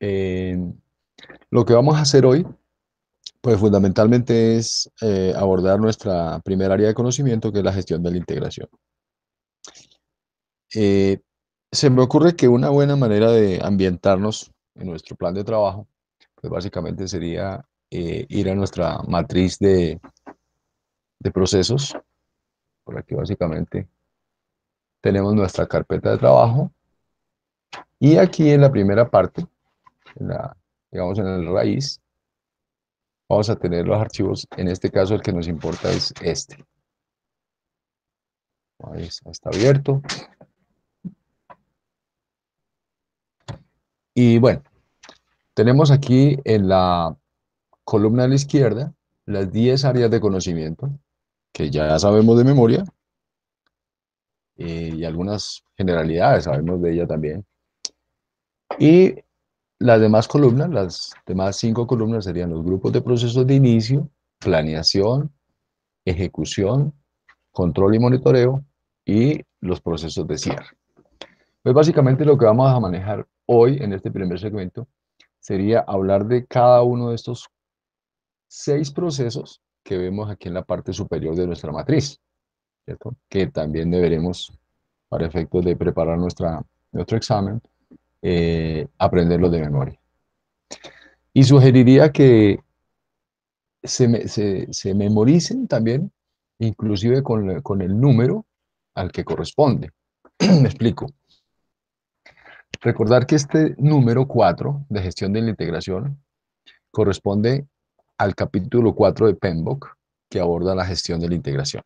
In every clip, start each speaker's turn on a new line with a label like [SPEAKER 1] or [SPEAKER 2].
[SPEAKER 1] Eh, lo que vamos a hacer hoy, pues fundamentalmente es abordar nuestra primera área de conocimiento, que es la gestión de la integración. Eh, Se me ocurre que una buena manera de ambientarnos en nuestro plan de trabajo, pues básicamente sería ir a nuestra matriz de procesos. Por aquí básicamente tenemos nuestra carpeta de trabajo y aquí en la primera parte, digamos en el raíz, vamos a tener los archivos. En este caso el que nos importa es este. Ahí está abierto. Y bueno, tenemos aquí en la columna de la izquierda las 10 áreas de conocimiento que ya sabemos de memoria, y algunas generalidades sabemos de ella también. Y las demás columnas, las demás 5 columnas serían los grupos de procesos de inicio, planeación, ejecución, control y monitoreo y los procesos de cierre. Pues básicamente lo que vamos a manejar hoy en este primer segmento sería hablar de cada uno de estos 6 procesos que vemos aquí en la parte superior de nuestra matriz, ¿cierto? Que también deberemos, para efectos de preparar nuestro examen, aprenderlo de memoria. Y sugeriría que se memoricen también, inclusive con el número al que corresponde. Me explico. Recordar que este número 4 de gestión de la integración corresponde al capítulo 4 de PMBOK, que aborda la gestión de la integración.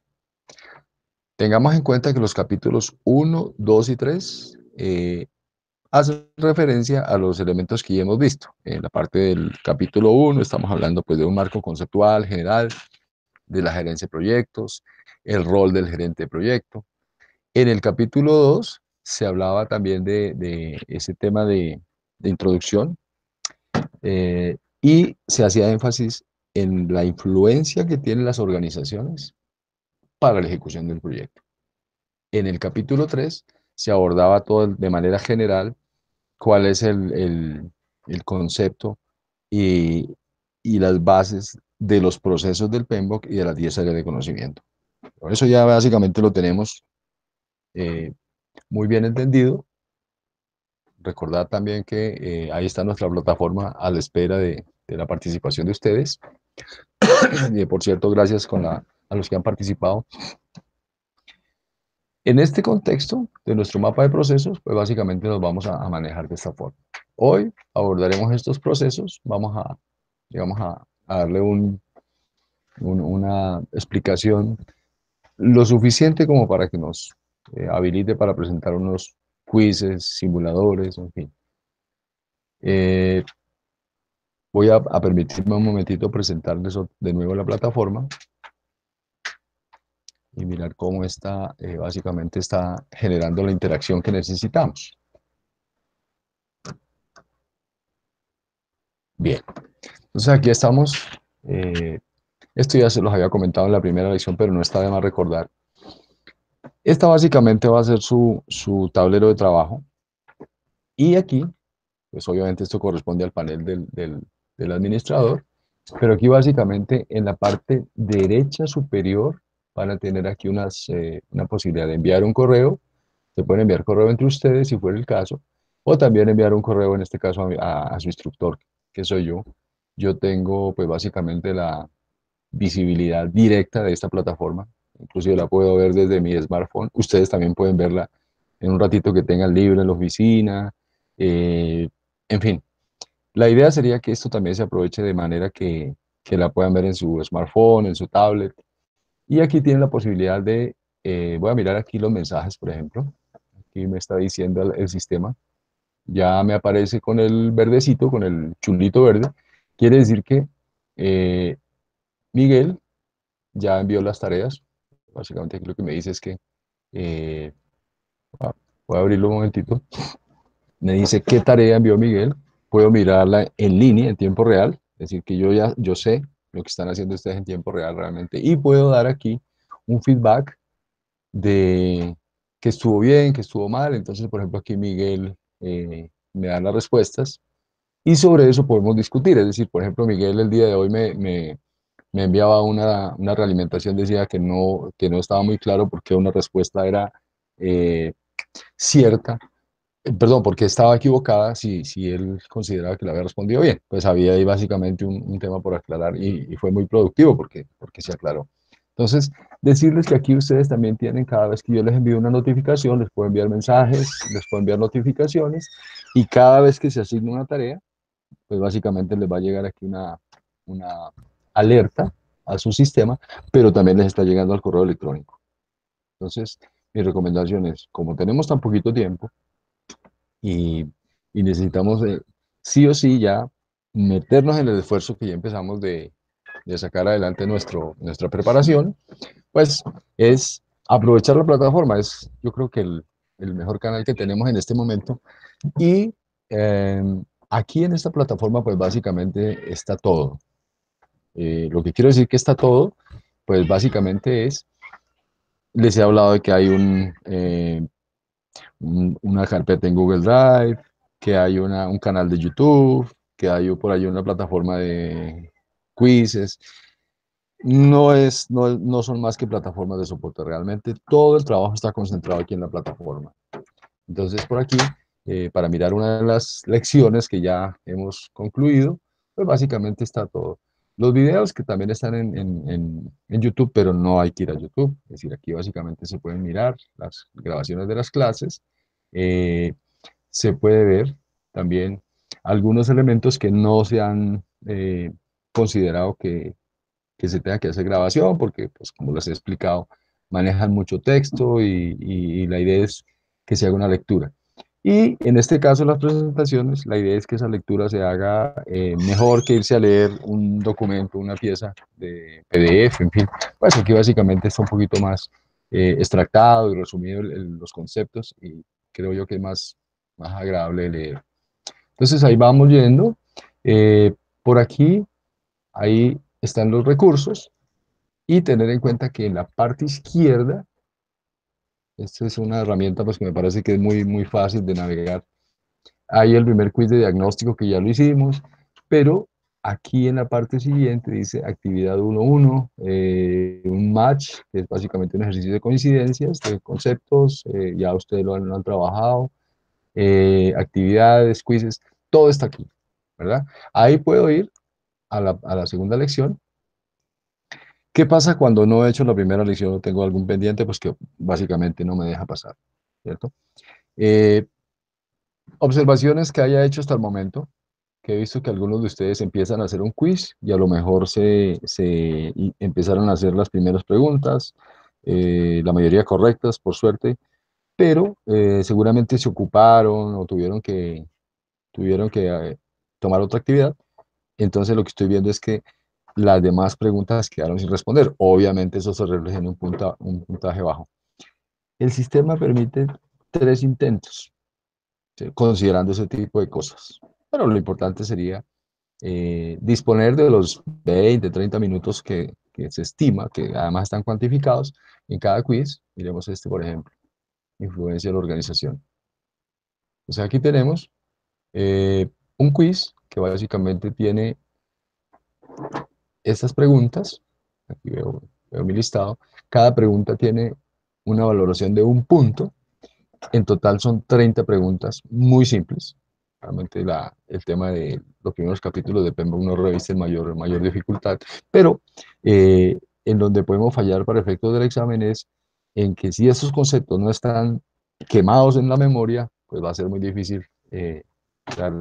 [SPEAKER 1] Tengamos en cuenta que los capítulos 1, 2 y 3 hacen referencia a los elementos que ya hemos visto. En la parte del capítulo 1 estamos hablando pues, de un marco conceptual general, de la gerencia de proyectos, el rol del gerente de proyecto. En el capítulo 2 se hablaba también de ese tema de introducción, y se hacía énfasis en la influencia que tienen las organizaciones para la ejecución del proyecto. En el capítulo 3 se abordaba todo de manera general cuál es el concepto y, y las bases de los procesos del PMBOK y de las 10 áreas de conocimiento. Por eso ya básicamente lo tenemos eh, muy bien entendido. Recordad también que ahí está nuestra plataforma a la espera de la participación de ustedes. Y por cierto, gracias a los que han participado. En este contexto de nuestro mapa de procesos, pues básicamente nos vamos a manejar de esta forma. Hoy abordaremos estos procesos, vamos digamos, a darle una explicación lo suficiente como para que nos habilite para presentar unos quizzes, simuladores, en fin. Eh, Voy a permitirme un momentito presentarles de nuevo la plataforma y mirar cómo está, básicamente está generando la interacción que necesitamos. Bien, entonces aquí estamos. eh, Esto ya se los había comentado en la primera lección, pero no está de más recordar. Esta básicamente va a ser su tablero de trabajo. Y aquí, pues obviamente esto corresponde al panel del administrador, pero aquí básicamente en la parte derecha superior van a tener aquí una posibilidad de enviar un correo. Se pueden enviar correo entre ustedes si fuera el caso, o también enviar un correo en este caso a su instructor, que soy yo. Yo tengo pues básicamente la visibilidad directa de esta plataforma, inclusive la puedo ver desde mi smartphone. Ustedes también pueden verla en un ratito que tengan libre en la oficina. eh, en fin, la idea sería que esto también se aproveche de manera que la puedan ver en su smartphone, en su tablet. Y aquí tienen la posibilidad voy a mirar aquí los mensajes, por ejemplo. Aquí me está diciendo el sistema, ya me aparece con el verdecito, con el chulito verde. Quiere decir que eh, Miguel ya envió las tareas. Básicamente aquí lo que me dice es que, eh, voy a abrirlo un momentito. Me dice qué tarea envió Miguel. Puedo mirarla en línea, en tiempo real. Es decir, que yo sé lo que están haciendo ustedes en tiempo real realmente. Y puedo dar aquí un feedback de que estuvo bien, que estuvo mal. Entonces, por ejemplo, aquí Miguel me da las respuestas. y sobre eso podemos discutir. Es decir, por ejemplo, Miguel el día de hoy me enviaba una realimentación, decía que no estaba muy claro porque una respuesta era eh, cierta, perdón, porque estaba equivocada si él consideraba que le había respondido bien. Pues había ahí básicamente un tema por aclarar y fue muy productivo porque se aclaró. Entonces, decirles que aquí ustedes también tienen, cada vez que yo les envío una notificación, les puedo enviar mensajes, les puedo enviar notificaciones, y cada vez que se asigna una tarea, pues básicamente les va a llegar aquí una alerta a su sistema, pero también les está llegando al correo electrónico. Entonces, mi recomendación es, como tenemos tan poquito tiempo y, y necesitamos sí o sí ya meternos en el esfuerzo que ya empezamos de sacar adelante nuestra preparación, pues es aprovechar la plataforma. Es, yo creo que el mejor canal que tenemos en este momento. Y eh, aquí en esta plataforma, pues básicamente está todo. Lo que quiero decir que está todo, pues básicamente es, les he hablado de que hay una carpeta en Google Drive, que hay un canal de YouTube, que hay por ahí una plataforma de quizzes. No son más que plataformas de soporte. Realmente todo el trabajo está concentrado aquí en la plataforma. Entonces, por aquí, para mirar una de las lecciones que ya hemos concluido, pues básicamente está todo. Los videos que también están en YouTube, pero no hay que ir a YouTube. Es decir, aquí básicamente se pueden mirar las grabaciones de las clases. Eh, Se puede ver también algunos elementos que no se han considerado que se tenga que hacer grabación, porque, pues, como les he explicado, manejan mucho texto y la idea es que se haga una lectura. Y en este caso, las presentaciones, la idea es que esa lectura se haga mejor que irse a leer un documento, una pieza de PDF, en fin. Pues aquí básicamente está un poquito más extractado y resumido los conceptos y creo yo que es más agradable de leer. Entonces ahí vamos yendo. Eh, por aquí, ahí están los recursos y tener en cuenta que en la parte izquierda, esta es una herramienta pues que me parece que es muy fácil de navegar. Hay el primer quiz de diagnóstico que ya lo hicimos, pero aquí en la parte siguiente dice actividad 1.1, un match, que es básicamente un ejercicio de coincidencias, de conceptos, ya ustedes lo han trabajado, actividades, quizzes, todo está aquí, ¿verdad? Ahí puedo ir a la segunda lección. ¿Qué pasa cuando no he hecho la primera lección o tengo algún pendiente? Pues que básicamente no me deja pasar, ¿cierto? Eh, Observaciones que haya hecho hasta el momento, que he visto que algunos de ustedes empiezan a hacer un quiz y a lo mejor y empezaron a hacer las primeras preguntas, la mayoría correctas, por suerte, pero seguramente se ocuparon o tuvieron que tomar otra actividad. Entonces lo que estoy viendo es que las demás preguntas quedaron sin responder. Obviamente eso se refleja en un puntaje bajo. El sistema permite 3 intentos, ¿sí? Considerando ese tipo de cosas. Pero lo importante sería disponer de los 20, 30 minutos que se estima, que además están cuantificados en cada quiz. Miremos este, por ejemplo, influencia de la organización. O sea, aquí tenemos un quiz que básicamente tiene estas preguntas. Aquí veo mi listado. Cada pregunta tiene una valoración de 1 punto. En total son 30 preguntas muy simples. Realmente el tema de los primeros capítulos de Pembroke no reviste mayor dificultad, pero en donde podemos fallar para efectos del examen es en que si esos conceptos no están quemados en la memoria, pues va a ser muy difícil dar,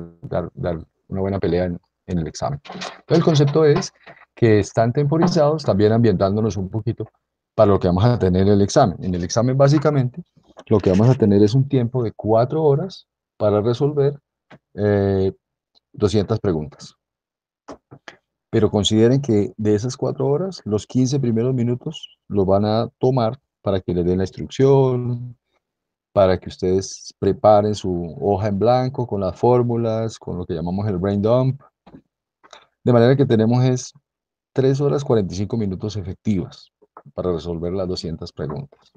[SPEAKER 1] dar una buena pelea en el examen. Entonces, el concepto es que están temporizados, también ambientándonos un poquito para lo que vamos a tener en el examen. En el examen, básicamente, lo que vamos a tener es un tiempo de 4 horas para resolver eh, 200 preguntas. Pero consideren que de esas 4 horas, los 15 primeros minutos los van a tomar para que les den la instrucción, para que ustedes preparen su hoja en blanco con las fórmulas, con lo que llamamos el brain dump. De manera que tenemos es 3 horas 45 minutos efectivas para resolver las 200 preguntas.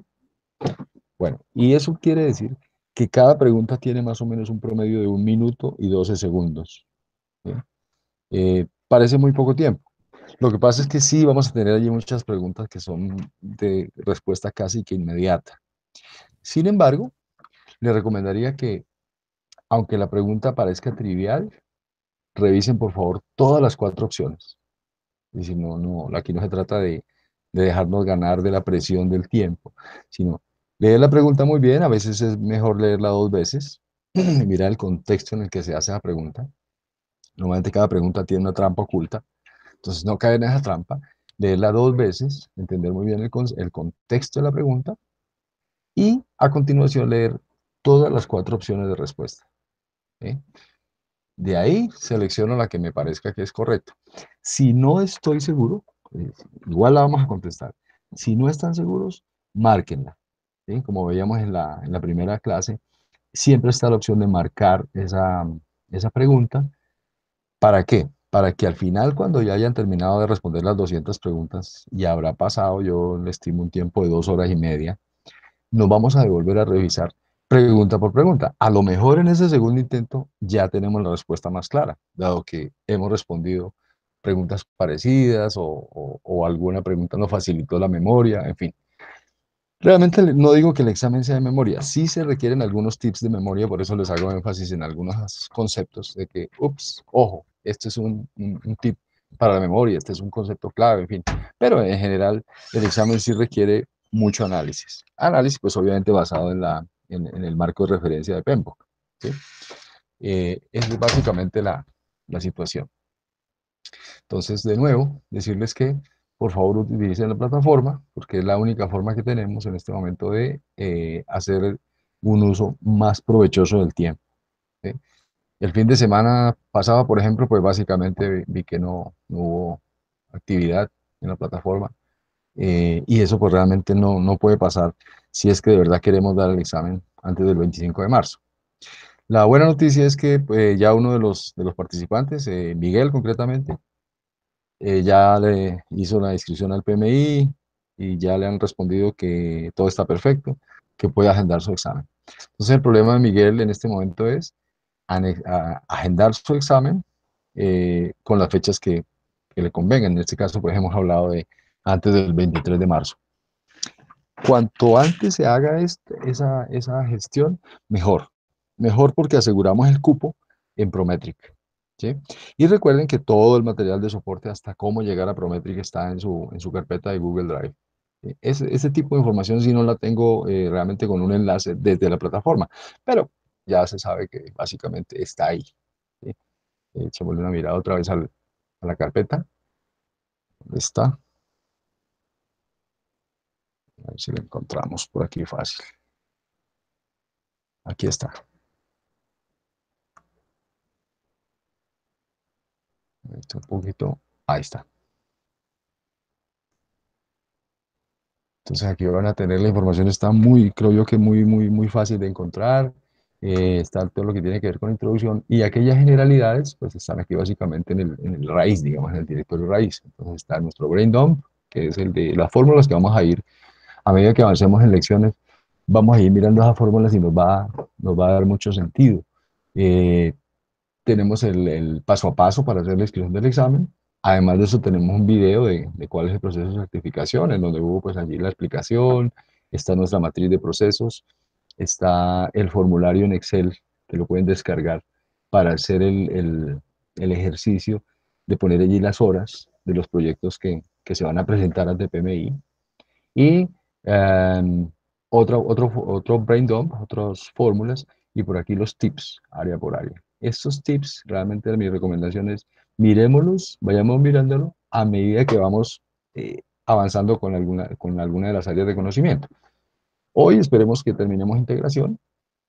[SPEAKER 1] Bueno, y eso quiere decir que cada pregunta tiene más o menos un promedio de 1 minuto y 12 segundos. ¿sí? Parece muy poco tiempo. Lo que pasa es que sí vamos a tener allí muchas preguntas que son de respuesta casi que inmediata. Sin embargo, le recomendaría que, aunque la pregunta parezca trivial, revisen por favor todas las cuatro opciones. Es decir, aquí no se trata de dejarnos ganar de la presión del tiempo, sino leer la pregunta muy bien. A veces es mejor leerla dos veces y mirar el contexto en el que se hace la pregunta. Normalmente cada pregunta tiene una trampa oculta, entonces no caer en esa trampa. Leerla dos veces, entender muy bien el contexto de la pregunta y a continuación leer todas las cuatro opciones de respuesta. ¿Sí? De ahí selecciono la que me parezca que es correcta. Si no estoy seguro, eh, igual la vamos a contestar. Si no están seguros, márquenla. ¿Sí? Como veíamos en la primera clase, siempre está la opción de marcar esa pregunta. ¿Para qué? Para que al final, cuando ya hayan terminado de responder las 200 preguntas, y habrá pasado, yo le estimo un tiempo de 2 horas y media, nos vamos a devolver a revisar pregunta por pregunta. A lo mejor en ese segundo intento ya tenemos la respuesta más clara, dado que hemos respondido preguntas parecidas o alguna pregunta nos facilitó la memoria, en fin. Realmente no digo que el examen sea de memoria, sí se requieren algunos tips de memoria, por eso les hago énfasis en algunos conceptos de que, ups, ojo, este es un tip para la memoria, este es un concepto clave, en fin. Pero en general el examen sí requiere mucho análisis. Análisis, pues obviamente basado en el marco de referencia de PMBOK. ¿Sí? Es básicamente la situación. Entonces, de nuevo, decirles que por favor utilicen la plataforma, porque es la única forma que tenemos en este momento de hacer un uso más provechoso del tiempo. ¿Sí? El fin de semana pasado, por ejemplo, pues básicamente vi que no hubo actividad en la plataforma, y eso pues realmente no puede pasar si es que de verdad queremos dar el examen antes del 25 de marzo. La buena noticia es que ya uno de los participantes, Miguel concretamente, ya le hizo la inscripción al PMI y ya le han respondido que todo está perfecto, que puede agendar su examen. Entonces el problema de Miguel en este momento es agendar su examen con las fechas que le convengan. En este caso, pues hemos hablado de antes del 23 de marzo. Cuanto antes se haga esa gestión, mejor. Mejor porque aseguramos el cupo en Prometric. ¿Sí? Y recuerden que todo el material de soporte hasta cómo llegar a Prometric está en su carpeta de Google Drive. ¿Sí? Ese tipo de información sí no la tengo realmente con un enlace desde la plataforma, pero ya se sabe que básicamente está ahí. ¿Sí? Echémosle una mirada otra vez a la carpeta. ¿Dónde está? A ver si la encontramos por aquí fácil. Aquí está. Esto un poquito. Ahí está. Entonces aquí van a tener la información, está muy, creo yo que muy fácil de encontrar. Está todo lo que tiene que ver con introducción y aquellas generalidades, pues están aquí básicamente en el raíz, digamos, en el directorio raíz. Entonces está nuestro brain dump, que es el de las fórmulas que vamos a ir, a medida que avancemos en lecciones, vamos a ir mirando esas fórmulas y nos va a dar mucho sentido. Eh, Tenemos el paso a paso para hacer la inscripción del examen. Además de eso, tenemos un video de cuál es el proceso de certificación, en donde hubo pues allí la explicación, está nuestra matriz de procesos, está el formulario en Excel, que lo pueden descargar para hacer el ejercicio de poner allí las horas de los proyectos que se van a presentar ante PMI. Y otro brain dump, otras fórmulas, y por aquí los tips, área por área. Estos tips, realmente mi recomendación es, miremoslos, vayamos mirándolo a medida que vamos avanzando con alguna de las áreas de conocimiento. Hoy esperemos que terminemos integración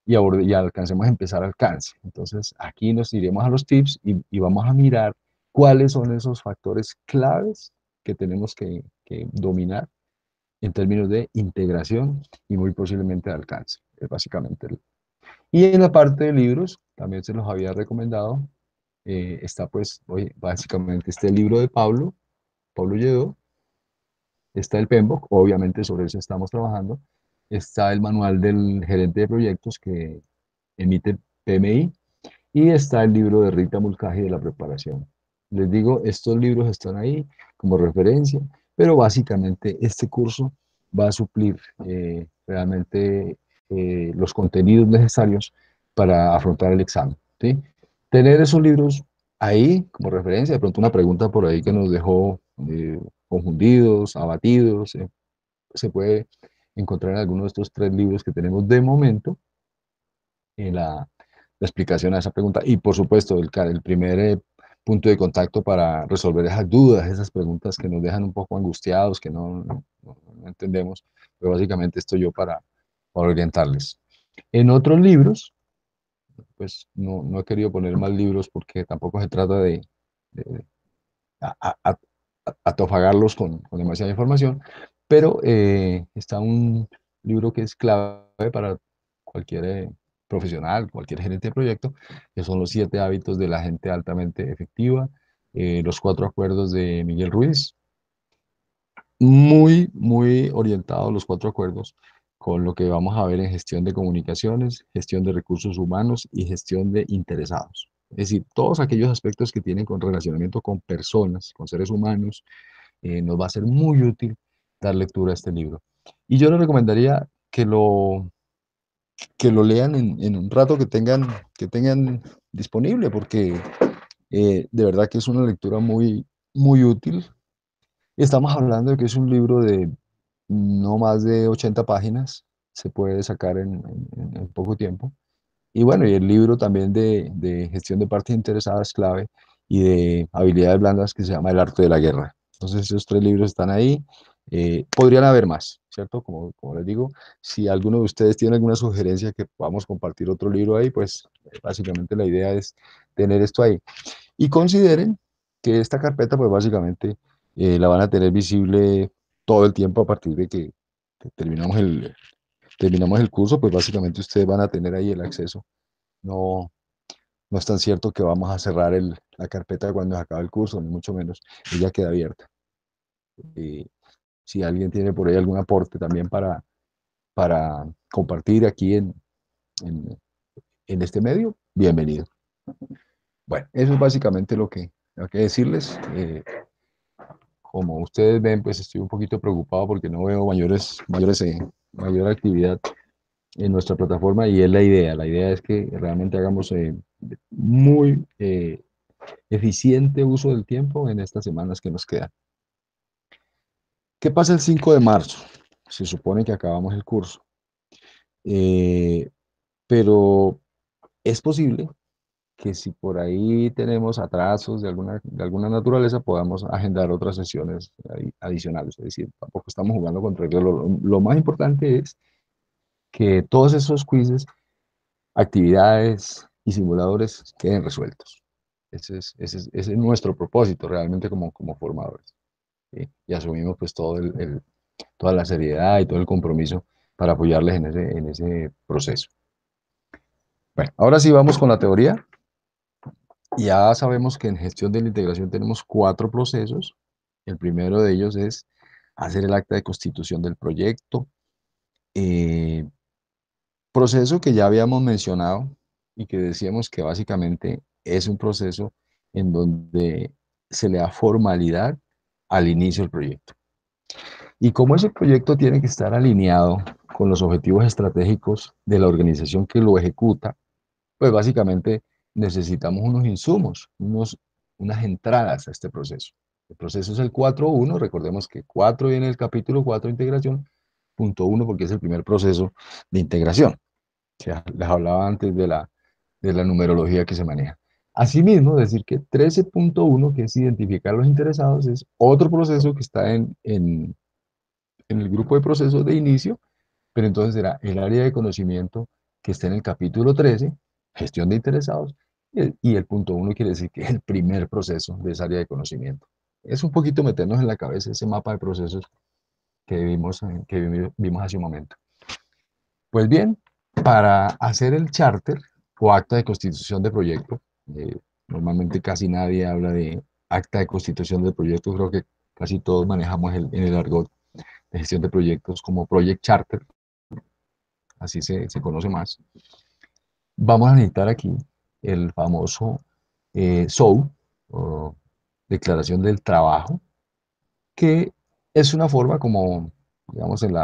[SPEAKER 1] y alcancemos a empezar alcance. Entonces, aquí nos iremos a los tips y vamos a mirar cuáles son esos factores claves que tenemos que dominar en términos de integración y muy posiblemente de alcance. Es básicamente. Y en la parte de libros, también se los había recomendado, está pues, hoy básicamente este libro de Pablo Lledó, está el PMBOK, obviamente sobre eso estamos trabajando, está el manual del gerente de proyectos que emite PMI, Y está el libro de Rita Mulcahy de la preparación. Les digo, estos libros están ahí como referencia, pero básicamente este curso va a suplir realmente los contenidos necesarios para afrontar el examen, ¿sí? Tener esos libros ahí como referencia, de pronto una pregunta por ahí que nos dejó confundidos, abatidos, se puede encontrar en alguno de estos tres libros que tenemos de momento la explicación a esa pregunta. Y por supuesto, el primer punto de contacto para resolver esas dudas, esas preguntas que nos dejan un poco angustiados, que no entendemos, pero básicamente estoy yo para orientarles. En otros libros, pues no he querido poner más libros porque tampoco se trata de a- a- a- atofagarlos con demasiada información, pero está un libro que es clave para cualquier profesional, cualquier gerente de proyecto, que son los 7 hábitos de la gente altamente efectiva, los 4 acuerdos de Miguel Ruiz, muy orientados los 4 acuerdos con lo que vamos a ver en gestión de comunicaciones, gestión de recursos humanos y gestión de interesados. Es decir, todos aquellos aspectos que tienen con relacionamiento con personas, con seres humanos, nos va a ser muy útil dar lectura a este libro. Y yo les recomendaría que lo lean en un rato que tengan disponible, porque de verdad que es una lectura muy útil. Estamos hablando de que es un libro de no más de 80 páginas, se puede sacar en poco tiempo. Y bueno, y el libro también de gestión de partes interesadas clave y de habilidades blandas que se llama El arte de la guerra. Entonces, esos 3 libros están ahí. Podrían haber más, ¿cierto? Como les digo, si alguno de ustedes tiene alguna sugerencia que podamos compartir otro libro ahí, pues básicamente la idea es tener esto ahí. Y consideren que esta carpeta, pues básicamente la van a tener visible todo el tiempo a partir de que terminamos el curso, pues básicamente ustedes van a tener ahí el acceso. No, no es tan cierto que vamos a cerrar la carpeta cuando se acabe el curso, ni mucho menos. Ella queda abierta. Y si alguien tiene por ahí algún aporte también para compartir aquí en, en este medio, bienvenido. Bueno, eso es básicamente lo que hay que decirles. Como ustedes ven, pues estoy un poquito preocupado porque no veo mayor actividad en nuestra plataforma y es la idea. La idea es que realmente hagamos muy eficiente uso del tiempo en estas semanas que nos quedan. ¿Qué pasa el 5 de marzo? Se supone que acabamos el curso, eh, pero es posible que si por ahí tenemos atrasos de alguna naturaleza, podamos agendar otras sesiones adicionales. Es decir, tampoco estamos jugando contra el reloj. Lo más importante es que todos esos quizzes, actividades y simuladores queden resueltos. Ese es nuestro propósito realmente como formadores. ¿Sí? Y asumimos pues toda la seriedad y todo el compromiso para apoyarles en ese proceso. Bueno, ahora sí vamos con la teoría. Ya sabemos que en gestión de la integración tenemos 4 procesos. El primero de ellos es hacer el acta de constitución del proyecto, eh, proceso que ya habíamos mencionado y que decíamos que básicamente es un proceso en donde se le da formalidad al inicio del proyecto. Y como ese proyecto tiene que estar alineado con los objetivos estratégicos de la organización que lo ejecuta, pues básicamente necesitamos unos insumos, unas entradas a este proceso. El proceso es el 4.1, recordemos que 4 viene del capítulo 4 de integración, punto 1 porque es el primer proceso de integración. Ya les hablaba antes de la numerología que se maneja. Asimismo, decir que 13.1, que es identificar a los interesados, es otro proceso que está en el grupo de procesos de inicio, pero entonces será el área de conocimiento que está en el capítulo 13, gestión de interesados, y el punto 1 quiere decir que es el primer proceso de esa área de conocimiento. Es un poquito meternos en la cabeza ese mapa de procesos que vimos hace un momento. Pues bien, para hacer el charter o acta de constitución de proyecto, eh, normalmente casi nadie habla de acta de constitución de proyecto, creo que casi todos manejamos en el argot de gestión de proyectos como Project Charter, así se conoce más. Vamos a necesitar aquí el famoso SOW, o Declaración del Trabajo, que es una forma como, digamos, en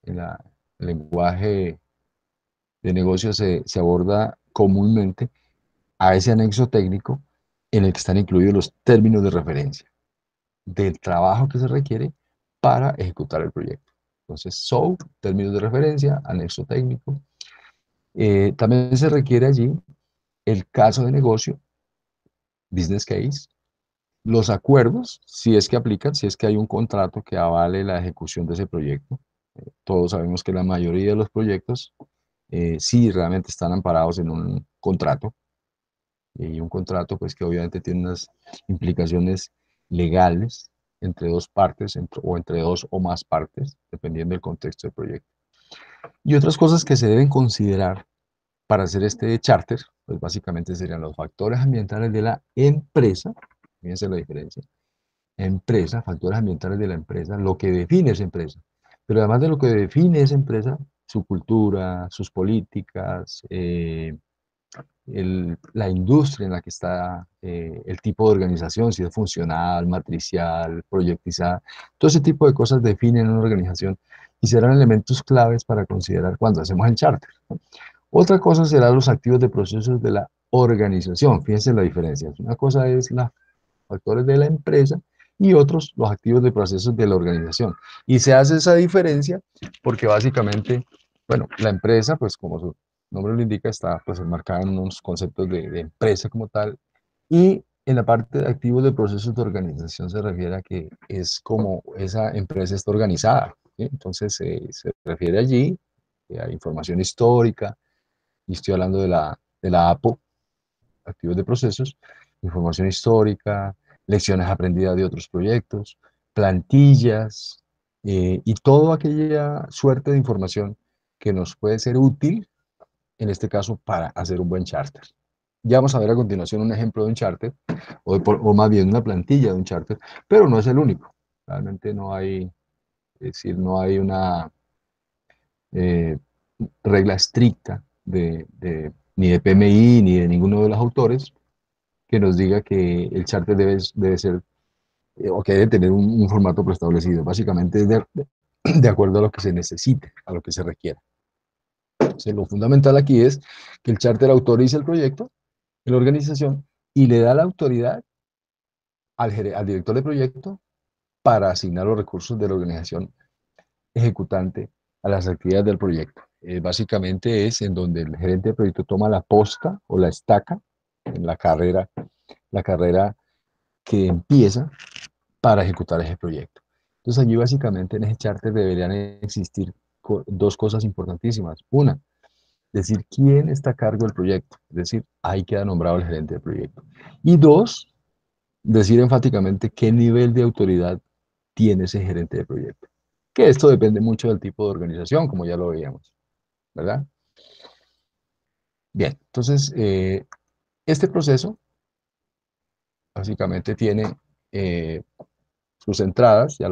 [SPEAKER 1] el lenguaje de negocio se aborda comúnmente a ese anexo técnico en el que están incluidos los términos de referencia del trabajo que se requiere para ejecutar el proyecto. Entonces, SOW, términos de referencia, anexo técnico. También se requiere allí el caso de negocio, business case, los acuerdos, si es que aplican, si es que hay un contrato que avale la ejecución de ese proyecto. Todos sabemos que la mayoría de los proyectos sí realmente están amparados en un contrato, y un contrato pues que obviamente tiene unas implicaciones legales entre dos partes o entre dos o más partes, dependiendo del contexto del proyecto. Y otras cosas que se deben considerar para hacer este charter, pues básicamente serían los factores ambientales de la empresa, fíjense la diferencia, empresa, factores ambientales de la empresa, lo que define esa empresa, pero además de lo que define esa empresa, su cultura, sus políticas, la industria en la que está, el tipo de organización, si es funcional, matricial, proyectizada, todo ese tipo de cosas definen una organización y serán elementos claves para considerar cuando hacemos el charter. Otra cosa serán los activos de procesos de la organización. Fíjense la diferencia. Una cosa es los factores de la empresa y otros los activos de procesos de la organización. Y se hace esa diferencia porque básicamente, bueno, la empresa, pues como su nombre lo indica, está pues enmarcada en unos conceptos de empresa como tal. Y en la parte de activos de procesos de organización se refiere a que es como esa empresa está organizada, ¿sí? Entonces se refiere allí a información histórica, y estoy hablando de la APO, activos de procesos, información histórica, lecciones aprendidas de otros proyectos, plantillas y toda aquella suerte de información que nos puede ser útil, en este caso, para hacer un buen charter. Ya vamos a ver a continuación un ejemplo de un charter, o más bien una plantilla de un charter, pero no es el único. Realmente no hay, es decir, no hay una eh, regla estricta ni de PMI ni de ninguno de los autores que nos diga que el charter debe ser o que debe tener un formato preestablecido. Básicamente es de acuerdo a lo que se necesite, a lo que se requiera. Entonces, lo fundamental aquí es que el charter autorice el proyecto en la organización y le da la autoridad al director de proyecto para asignar los recursos de la organización ejecutante a las actividades del proyecto. Básicamente es en donde el gerente de proyecto toma la posta o la estaca en la carrera que empieza para ejecutar ese proyecto. Entonces allí básicamente en ese charter deberían existir dos cosas importantísimas. Una, decir quién está a cargo del proyecto, es decir, ahí queda nombrado el gerente del proyecto. Y dos, decir enfáticamente qué nivel de autoridad tiene ese gerente de proyecto. Que esto depende mucho del tipo de organización, como ya lo veíamos, ¿verdad? Bien, entonces este proceso básicamente tiene sus entradas, ya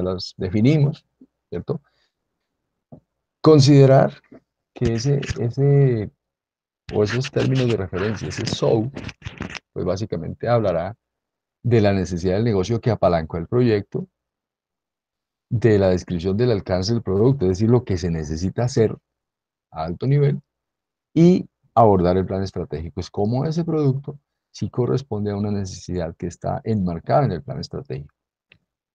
[SPEAKER 1] las definimos, ¿cierto? Considerar que o esos términos de referencia, ese SOW, pues básicamente hablará de la necesidad del negocio que apalancó el proyecto, de la descripción del alcance del producto, es decir, lo que se necesita hacer a alto nivel, y abordar el plan estratégico. Es cómo ese producto sí corresponde a una necesidad que está enmarcada en el plan estratégico.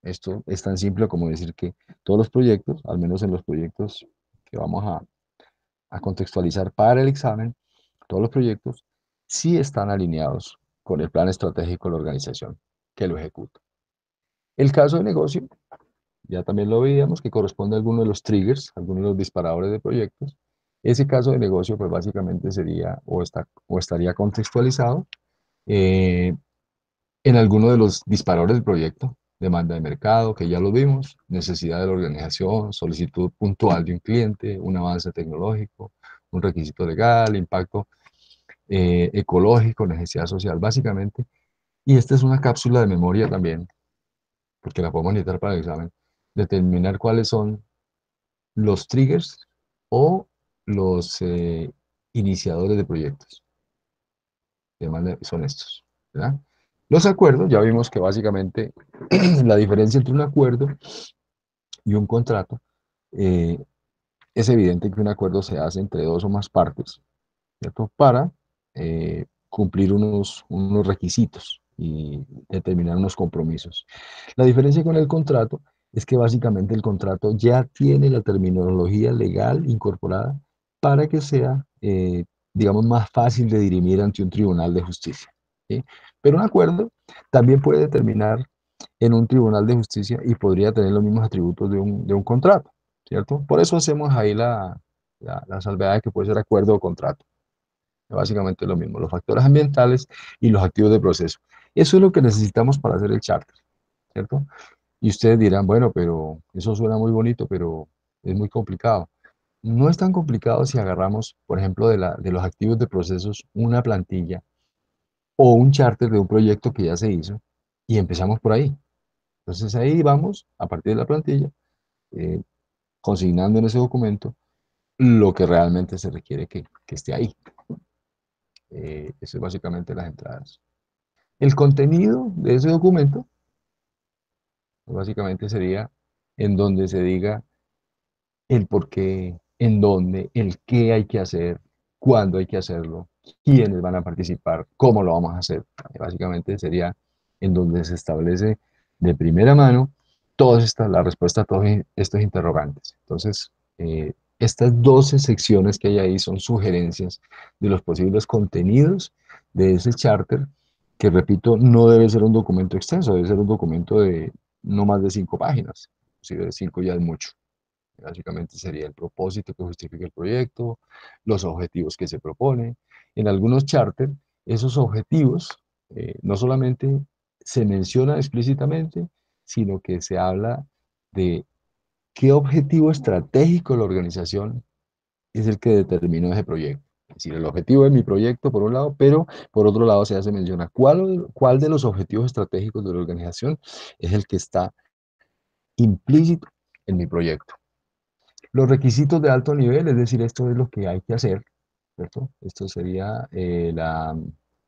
[SPEAKER 1] Esto es tan simple como decir que todos los proyectos, al menos en los proyectos que vamos a contextualizar para el examen, todos los proyectos sí están alineados con el plan estratégico de la organización que lo ejecuta. El caso de negocio, ya también lo veíamos, que corresponde a alguno de los triggers, algunos de los disparadores de proyectos. Ese caso de negocio, pues básicamente sería o estaría contextualizado eh, en alguno de los disparadores del proyecto, demanda de mercado, que ya lo vimos, necesidad de la organización, solicitud puntual de un cliente, un avance tecnológico, un requisito legal, impacto ecológico, necesidad social, básicamente. Y esta es una cápsula de memoria también, porque la podemos necesitar para el examen, determinar cuáles son los triggers o los iniciadores de proyectos. son estos, ¿verdad? Los acuerdos, ya vimos que básicamente la diferencia entre un acuerdo y un contrato, eh, es evidente que un acuerdo se hace entre dos o más partes, ¿cierto? Para cumplir unos requisitos y determinar unos compromisos. La diferencia con el contrato es que básicamente el contrato ya tiene la terminología legal incorporada para que sea, digamos, más fácil de dirimir ante un tribunal de justicia, ¿sí? Pero un acuerdo también puede terminar en un tribunal de justicia y podría tener los mismos atributos de un contrato, ¿cierto? Por eso hacemos ahí la salvedad de que puede ser acuerdo o contrato. Básicamente lo mismo, los factores ambientales y los activos de proceso. Eso es lo que necesitamos para hacer el charter, ¿cierto? Y ustedes dirán, bueno, pero eso suena muy bonito, pero es muy complicado. No es tan complicado si agarramos, por ejemplo, de los activos de procesos, una plantilla o un charter de un proyecto que ya se hizo y empezamos por ahí. Entonces ahí vamos, a partir de la plantilla, eh, consignando en ese documento lo que realmente se requiere que esté ahí. Eso es básicamente las entradas. El contenido de ese documento, básicamente sería en donde se diga el por qué, en dónde, el qué hay que hacer, cuándo hay que hacerlo, quiénes van a participar, cómo lo vamos a hacer. Básicamente sería en donde se establece de primera mano la respuesta a todos estos interrogantes. Entonces, estas 12 secciones que hay ahí son sugerencias de los posibles contenidos de ese charter, que repito, no debe ser un documento extenso, debe ser un documento de no más de 5 páginas, si de 5 ya es mucho. Básicamente sería el propósito que justifica el proyecto, los objetivos que se propone. En algunos charter, esos objetivos no solamente se mencionan explícitamente, sino que se habla de qué objetivo estratégico de la organización es el que determinó ese proyecto. Es decir, el objetivo de mi proyecto por un lado, pero por otro lado se hace mención a cuál de los objetivos estratégicos de la organización es el que está implícito en mi proyecto. Los requisitos de alto nivel, es decir, esto es lo que hay que hacer, ¿cierto? Esto sería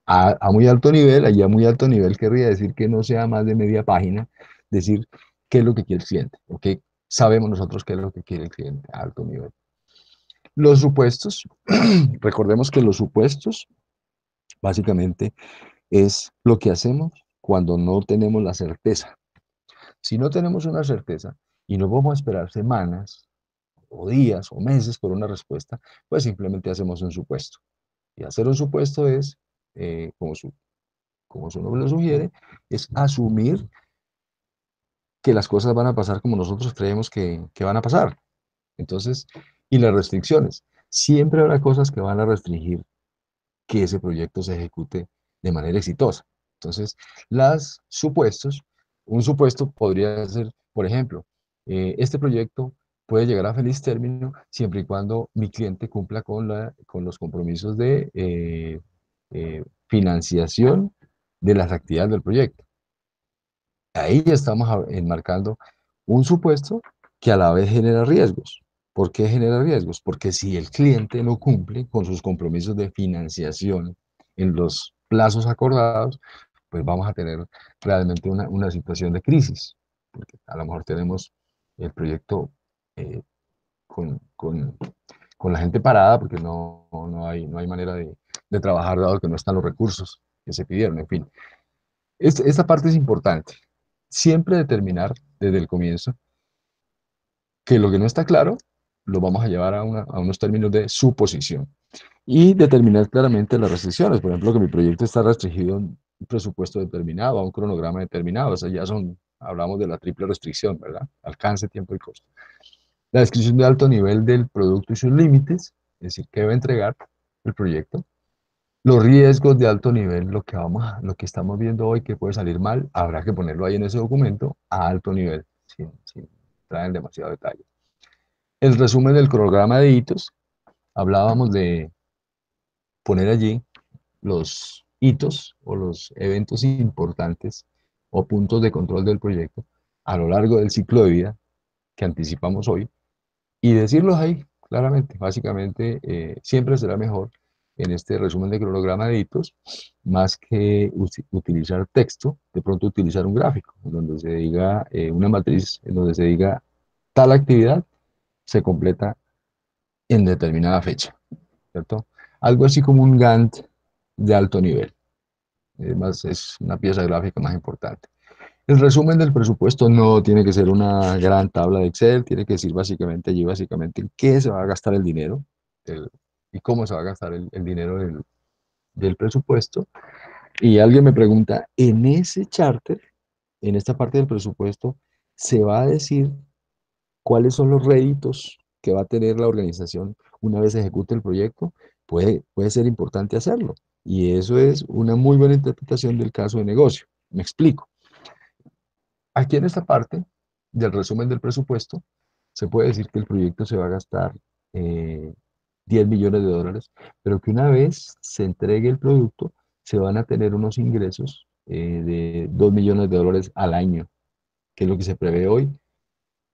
[SPEAKER 1] a muy alto nivel, allí a muy alto nivel querría decir que no sea más de media página, decir qué es lo que quiere el cliente, o qué sabemos nosotros qué es lo que quiere el cliente a alto nivel. Los supuestos, recordemos que los supuestos básicamente es lo que hacemos cuando no tenemos la certeza. Si no tenemos una certeza y no vamos a esperar semanas, o días o meses por una respuesta, pues simplemente hacemos un supuesto. Y hacer un supuesto es, como su nombre lo sugiere, es asumir que las cosas van a pasar como nosotros creemos que van a pasar. Entonces, y las restricciones. Siempre habrá cosas que van a restringir que ese proyecto se ejecute de manera exitosa. Entonces, las supuestos, un supuesto podría ser, por ejemplo, este proyecto puede llegar a feliz término siempre y cuando mi cliente cumpla con los compromisos de financiación de las actividades del proyecto. Ahí ya estamos enmarcando un supuesto que a la vez genera riesgos. ¿Por qué genera riesgos? Porque si el cliente no cumple con sus compromisos de financiación en los plazos acordados, pues vamos a tener realmente una situación de crisis. Porque a lo mejor tenemos el proyecto eh, con, con- con la gente parada porque no hay manera de trabajar dado que no están los recursos que se pidieron, en fin. Esta parte es importante. Siempre determinar desde el comienzo que lo que no está claro lo vamos a llevar a unos términos de suposición y determinar claramente las restricciones. Por ejemplo, que mi proyecto está restringido a un presupuesto determinado, a un cronograma determinado. O sea, hablamos de la triple restricción, ¿verdad? Alcance, tiempo y costo. La descripción de alto nivel del producto y sus límites, es decir, qué debe entregar el proyecto. Los riesgos de alto nivel, lo que estamos viendo hoy que puede salir mal, habrá que ponerlo ahí en ese documento a alto nivel, sin entrar en demasiado detalle. El resumen del cronograma de hitos, hablábamos de poner allí los hitos o los eventos importantes o puntos de control del proyecto a lo largo del ciclo de vida que anticipamos hoy y decirlos ahí claramente. Básicamente, siempre será mejor en este resumen de cronograma de hitos, más que utilizar texto, de pronto utilizar un gráfico, en donde se diga una matriz, en donde se diga tal actividad se completa en determinada fecha, ¿cierto? Algo así como un Gantt de alto nivel. Además, es una pieza gráfica más importante. El resumen del presupuesto no tiene que ser una gran tabla de Excel, tiene que decir básicamente allí, básicamente, en qué se va a gastar el dinero el- y cómo se va a gastar el dinero del presupuesto. Y alguien me pregunta, en ese charter, en esta parte del presupuesto, se va a decir cuáles son los réditos que va a tener la organización una vez ejecute el proyecto. Puede ser importante hacerlo. Y eso es una muy buena interpretación del caso de negocio. Me explico. Aquí en esta parte del resumen del presupuesto, se puede decir que el proyecto se va a gastar eh, 10 millones de dólares, pero que una vez se entregue el producto, se van a tener unos ingresos de 2 millones de dólares al año, que es lo que se prevé hoy,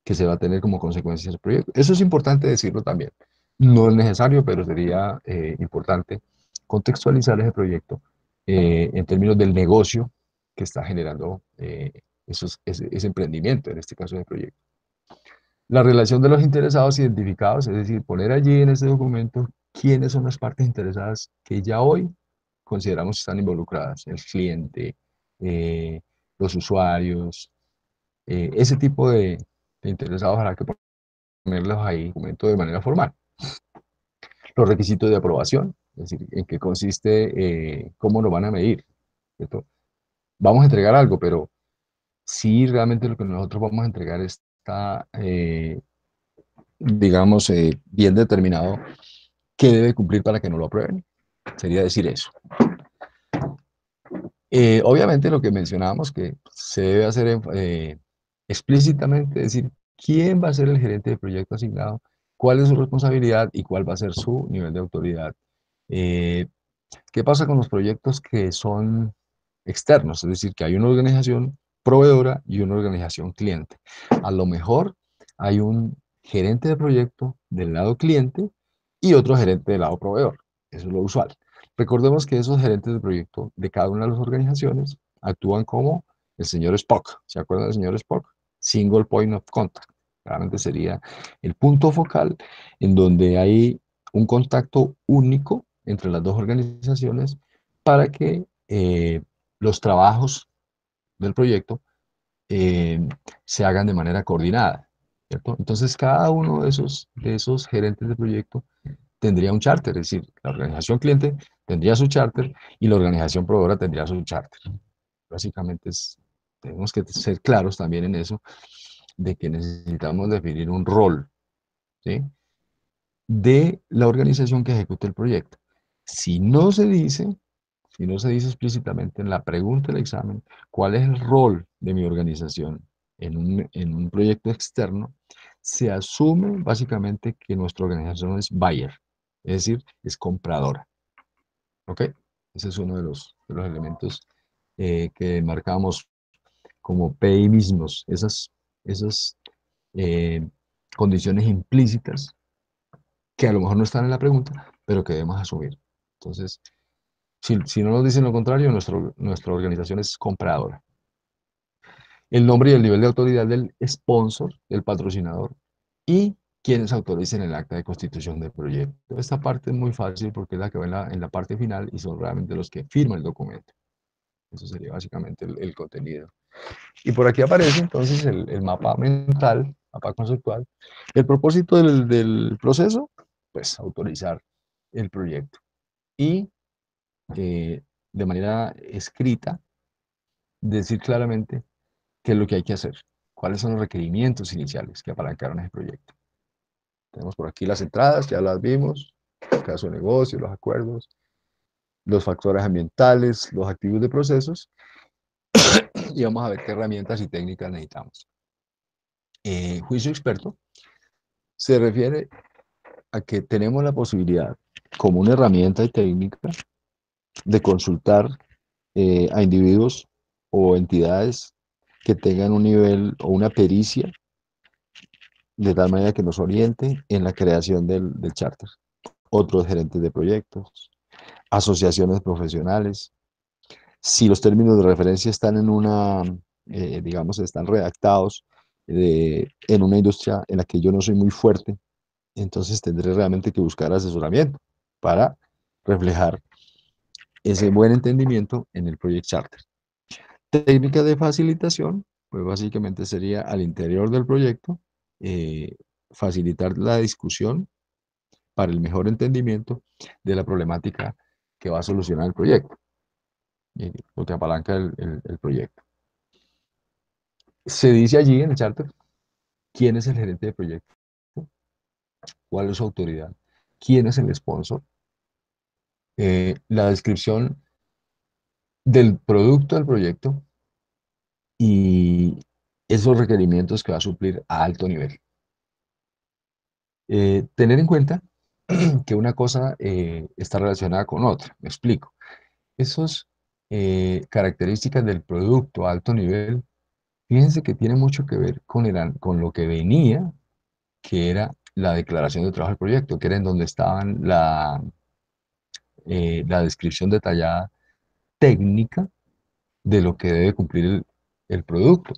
[SPEAKER 1] que se va a tener como consecuencia del proyecto. Eso es importante decirlo también. No es necesario, pero sería importante contextualizar ese proyecto en términos del negocio que está generando ese emprendimiento, en este caso de proyecto. La relación de los interesados identificados, es decir, poner allí en este documento quiénes son las partes interesadas que ya hoy consideramos que están involucradas, el cliente, eh, los usuarios, ese tipo de interesados habrá que ponerlos ahí en el documento de manera formal. Los requisitos de aprobación, es decir, en qué consiste, cómo lo van a medir, ¿cierto? Vamos a entregar algo, pero si realmente lo que nosotros vamos a entregar está, digamos, bien determinado, ¿qué debe cumplir para que no lo aprueben? Sería decir eso. Obviamente lo que mencionábamos que se debe hacer explícitamente, decir quién va a ser el gerente de proyecto asignado, cuál es su responsabilidad y cuál va a ser su nivel de autoridad. Eh, ¿Qué pasa con los proyectos que son externos? Es decir, que hay una organización proveedora y una organización cliente. A lo mejor hay un gerente de proyecto del lado cliente y otro gerente del lado proveedor. Eso es lo usual. Recordemos que esos gerentes de proyecto de cada una de las organizaciones actúan como el señor Spock. ¿Se acuerdan del señor Spock? Single Point of Contact. Realmente sería el punto focal en donde hay un contacto único entre las dos organizaciones para que los trabajos del proyecto eh, se hagan de manera coordinada, ¿cierto? Entonces, cada uno de esos gerentes de proyecto tendría un charter, es decir, la organización cliente tendría su charter y la organización proveedora tendría su charter. Básicamente tenemos que ser claros también en eso, de que necesitamos definir un rol, ¿sí? De la organización que ejecute el proyecto. Si no se dice, si no se dice explícitamente en la pregunta del examen cuál es el rol de mi organización en un proyecto externo, se asume básicamente que nuestra organización es buyer, es decir, es compradora. ¿Ok? Ese es uno de los elementos que marcamos como PI mismos, esas eh, condiciones implícitas que a lo mejor no están en la pregunta, pero que debemos asumir. Entonces, si no nos dicen lo contrario, nuestra organización es compradora. El nombre y el nivel de autoridad del sponsor, del patrocinador, y quienes autoricen el acta de constitución del proyecto. Esta parte es muy fácil porque es la que va en la parte final y son realmente los que firman el documento. Eso sería básicamente el contenido. Y por aquí aparece entonces el mapa mental, mapa conceptual. El propósito del proceso, pues autorizar el proyecto. Y de manera escrita, decir claramente qué es lo que hay que hacer, cuáles son los requerimientos iniciales que apalancaron ese proyecto. Tenemos por aquí las entradas, ya las vimos, el caso de negocio, los acuerdos, los factores ambientales, los activos de procesos, y vamos a ver qué herramientas y técnicas necesitamos. Juicio experto se refiere a que tenemos la posibilidad, como una herramienta y técnica, de consultar a individuos o entidades que tengan un nivel o una pericia de tal manera que nos oriente en la creación del charter. Otros gerentes de proyectos, asociaciones profesionales. Si los términos de referencia están en una, digamos, están redactados en una industria en la que yo no soy muy fuerte, entonces tendré realmente que buscar asesoramiento para reflejar ese buen entendimiento en el Project Charter. Técnica de facilitación, pues básicamente sería al interior del proyecto eh, facilitar la discusión para el mejor entendimiento de la problemática que va a solucionar el proyecto, lo que apalanca el proyecto. Se dice allí en el charter quién es el gerente de proyecto, cuál es su autoridad, quién es el sponsor, la descripción del producto del proyecto y esos requerimientos que va a suplir a alto nivel. Tener en cuenta que una cosa está relacionada con otra. Me explico. Esas características del producto a alto nivel, fíjense que tiene mucho que ver con lo que venía, que era la declaración de trabajo del proyecto, que era en donde estaban la descripción detallada técnica de lo que debe cumplir el producto,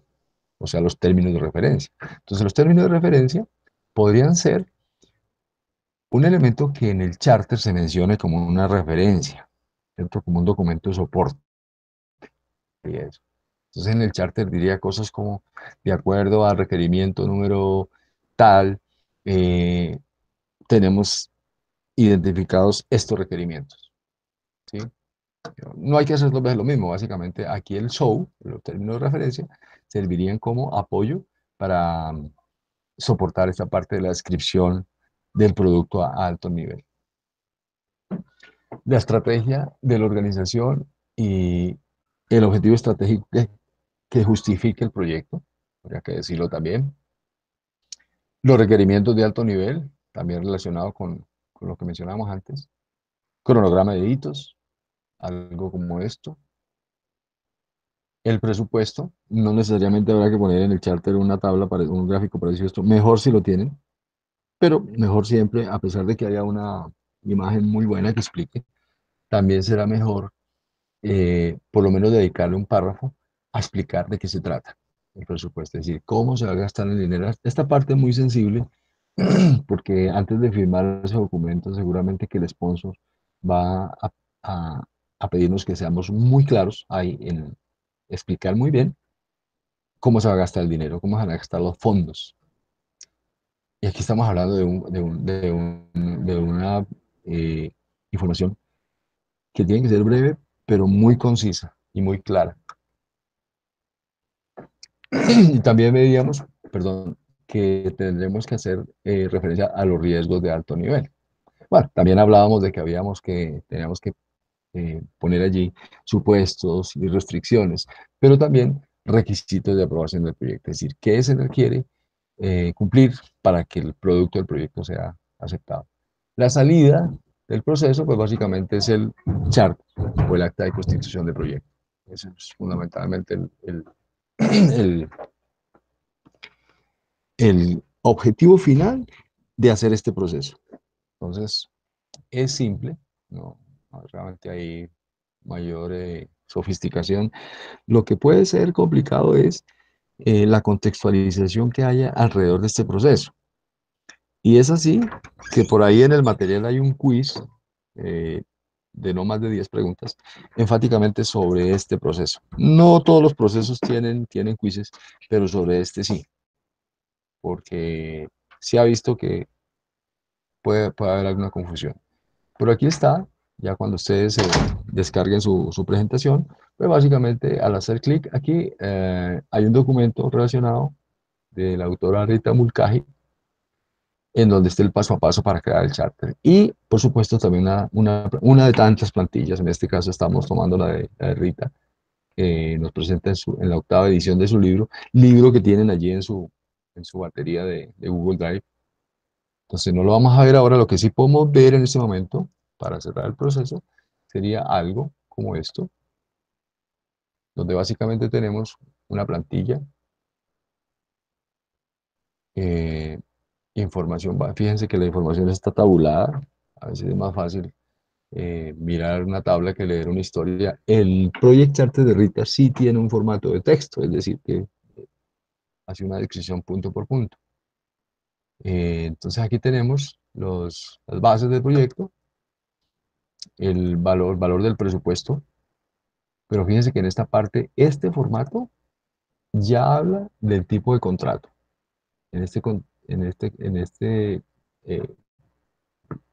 [SPEAKER 1] o sea, los términos de referencia. Entonces, los términos de referencia podrían ser un elemento que en el charter se mencione como una referencia, ¿cierto? Como un documento de soporte y eso. Entonces, en el charter diría cosas como, de acuerdo al requerimiento número tal, eh, tenemos identificados estos requerimientos, ¿sí? No hay que hacer dos veces lo mismo. Básicamente, aquí el show, los términos de referencia, servirían como apoyo para soportar esta parte de la descripción del producto a alto nivel. La estrategia de la organización y el objetivo estratégico que justifique el proyecto, habría que decirlo también. Los requerimientos de alto nivel, también relacionado con lo que mencionábamos antes. Cronograma de hitos, algo como esto. El presupuesto, no necesariamente habrá que poner en el charter una tabla, para un gráfico parecido a esto, mejor si lo tienen, pero mejor siempre, a pesar de que haya una imagen muy buena que explique, también será mejor por lo menos dedicarle un párrafo a explicar de qué se trata el presupuesto, es decir, cómo se va a gastar el dinero. Esta parte es muy sensible porque antes de firmar ese documento, seguramente que el sponsor va a- a pedirnos que seamos muy claros ahí en explicar muy bien cómo se va a gastar el dinero, cómo se van a gastar los fondos. Y aquí estamos hablando de una eh, información que tiene que ser breve, pero muy concisa y muy clara. Y también veíamos, perdón, que tendremos que hacer referencia a los riesgos de alto nivel. Bueno, también hablábamos de que teníamos que poner allí supuestos y restricciones, pero también requisitos de aprobación del proyecto, es decir, qué se requiere cumplir para que el producto del proyecto sea aceptado. La salida del proceso, pues básicamente es el chart o el acta de constitución del proyecto. Ese es fundamentalmente el, el objetivo final de hacer este proceso. Entonces, es simple, no realmente hay mayor sofisticación. Lo que puede ser complicado es la contextualización que haya alrededor de este proceso. Y es así que por ahí en el material hay un quiz eh, de no más de 10 preguntas, enfáticamente sobre este proceso. No todos los procesos tienen quizzes, pero sobre este sí, porque se ha visto que puede haber alguna confusión. Pero aquí está, ya cuando ustedes descarguen su presentación, pues básicamente al hacer clic aquí hay un documento relacionado de la autora Rita Mulcahy, en donde está el paso a paso para crear el charter. Y, por supuesto, también una de tantas plantillas, en este caso estamos tomando la de Rita, que nos presenta en la octava edición de su libro que tienen allí en su batería de Google Drive. Entonces no lo vamos a ver ahora, lo que sí podemos ver en este momento, para cerrar el proceso, sería algo como esto, donde básicamente tenemos una plantilla, eh, información, fíjense que la información está tabulada, a veces es más fácil mirar una tabla que leer una historia. El Project Charter de Rita sí tiene un formato de texto, es decir, que hace una descripción punto por punto. Entonces aquí tenemos las bases del proyecto, valor del presupuesto, pero fíjense que en esta parte, este formato ya habla del tipo de contrato. En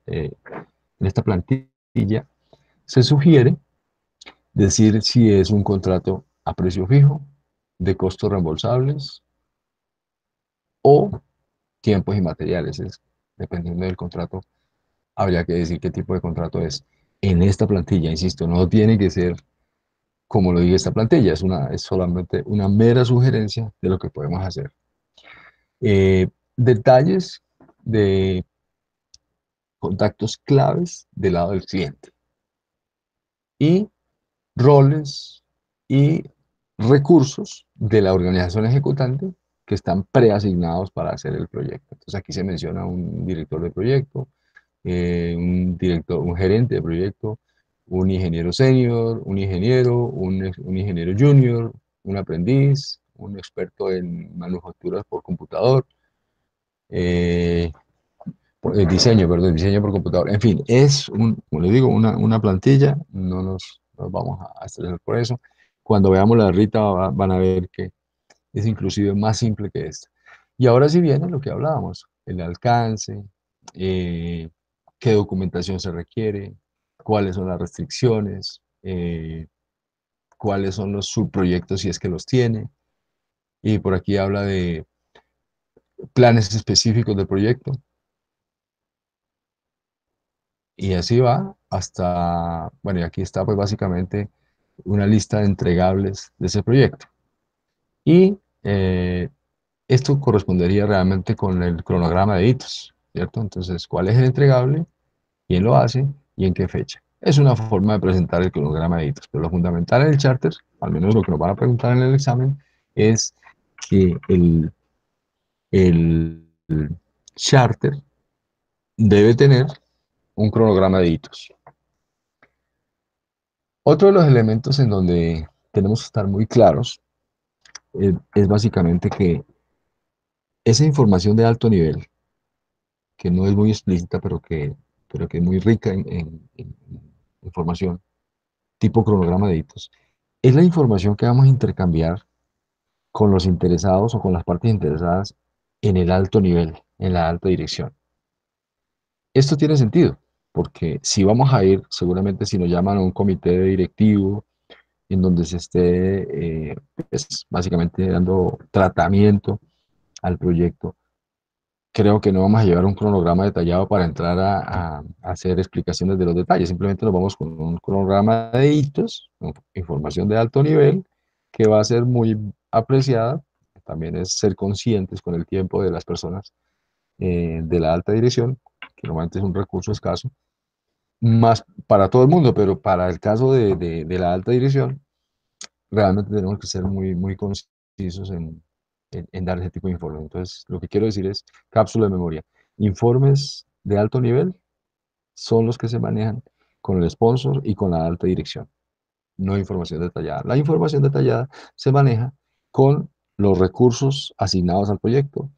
[SPEAKER 1] eh, en esta plantilla se sugiere decir si es un contrato a precio fijo, de costos reembolsables o tiempos y materiales. Dependiendo del contrato, habría que decir qué tipo de contrato es. En esta plantilla, insisto, no tiene que ser como lo dice esta plantilla, es solamente una mera sugerencia de lo que podemos hacer. Detalles de contactos claves del lado del cliente y roles y recursos de la organización ejecutante que están preasignados para hacer el proyecto. Entonces aquí se menciona un director de proyecto, un gerente de proyecto, un ingeniero senior, un ingeniero, un ingeniero junior, un aprendiz, un experto en manufacturas por computador, eh, diseño, perdón, diseño por computador. En fin, como le digo, una plantilla, no nos vamos a estresar por eso. Cuando veamos la de Rita van a ver que es inclusive más simple que esta. Y ahora sí viene lo que hablábamos, el alcance, eh, qué documentación se requiere, cuáles son las restricciones, cuáles son los subproyectos si es que los tiene. Y por aquí habla de planes específicos del proyecto. Y así va hasta, bueno, y aquí está pues básicamente una lista de entregables de ese proyecto. Y esto correspondería realmente con el cronograma de hitos, ¿cierto? Entonces, ¿cuál es el entregable? ¿Quién lo hace? ¿Y en qué fecha? Es una forma de presentar el cronograma de hitos, pero lo fundamental en el charter, al menos lo que nos van a preguntar en el examen, es que el charter debe tener un cronograma de hitos. Otro de los elementos en donde tenemos que estar muy claros es básicamente que esa información de alto nivel, que no es muy explícita, pero que es muy rica en información, tipo cronograma de hitos, es la información que vamos a intercambiar con los interesados o con las partes interesadas en el alto nivel, en la alta dirección. Esto tiene sentido, porque si vamos a ir, seguramente si nos llaman a un comité directivo, en donde se esté pues, básicamente dando tratamiento al proyecto, creo que no vamos a llevar un cronograma detallado para entrar a hacer explicaciones de los detalles. Simplemente nos vamos con un cronograma de hitos, información de alto nivel, que va a ser muy apreciada. También es ser conscientes con el tiempo de las personas de la alta dirección, que normalmente es un recurso escaso, más para todo el mundo, pero para el caso de la alta dirección, realmente tenemos que ser muy concisos en dar ese tipo de informes. Entonces, lo que quiero decir es cápsula de memoria. Informes de alto nivel son los que se manejan con el sponsor y con la alta dirección, no información detallada. La información detallada se maneja con los recursos asignados al proyecto,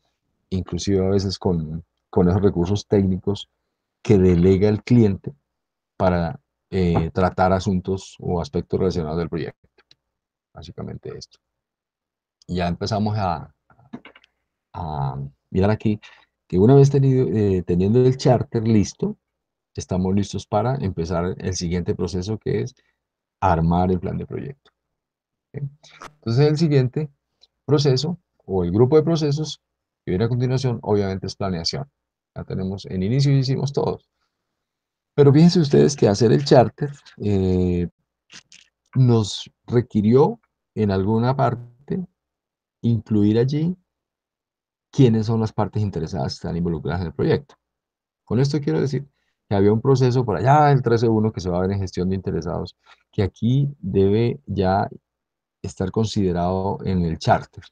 [SPEAKER 1] inclusive a veces con esos recursos técnicos que delega el cliente para tratar asuntos o aspectos relacionados del proyecto. Básicamente esto. Ya empezamos a mirar aquí que una vez teniendo el charter listo, estamos listos para empezar el siguiente proceso que es armar el plan de proyecto. ¿Ok? Entonces el siguiente proceso o el grupo de procesos que viene a continuación obviamente es planeación. Ya tenemos, en inicio hicimos todos. Pero fíjense ustedes que hacer el charter nos requirió en alguna parte incluir allí quiénes son las partes interesadas que están involucradas en el proyecto. Con esto quiero decir que había un proceso por allá, el 13.1, que se va a ver en gestión de interesados, que aquí debe ya estar considerado en el charter.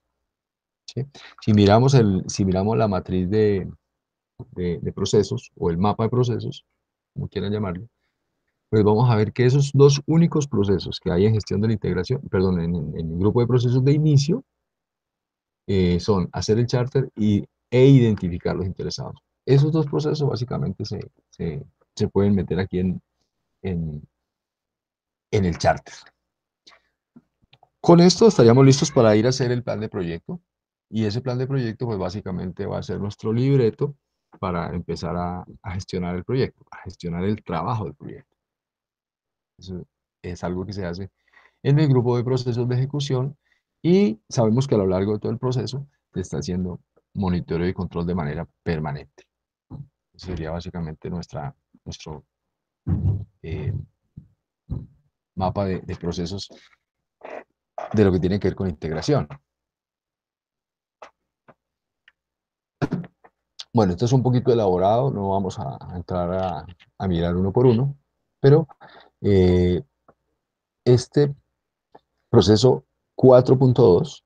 [SPEAKER 1] ¿Sí? Si miramos la matriz de procesos o el mapa de procesos, como quieran llamarlo, pues vamos a ver que esos dos únicos procesos que hay en gestión de la integración, perdón, en el grupo de procesos de inicio, son hacer el charter e identificar los interesados. Esos dos procesos básicamente se, se pueden meter aquí en, en el charter. Con esto estaríamos listos para ir a hacer el plan de proyecto. Y ese plan de proyecto, pues básicamente va a ser nuestro libreto para empezar a gestionar el proyecto, a gestionar el trabajo del proyecto. Eso es algo que se hace en el grupo de procesos de ejecución y sabemos que a lo largo de todo el proceso se está haciendo monitoreo y control de manera permanente. Ese sería básicamente nuestro eh, mapa de procesos de lo que tiene que ver con integración. Bueno, esto es un poquito elaborado, no vamos a entrar a mirar uno por uno, pero eh, este proceso 4.2,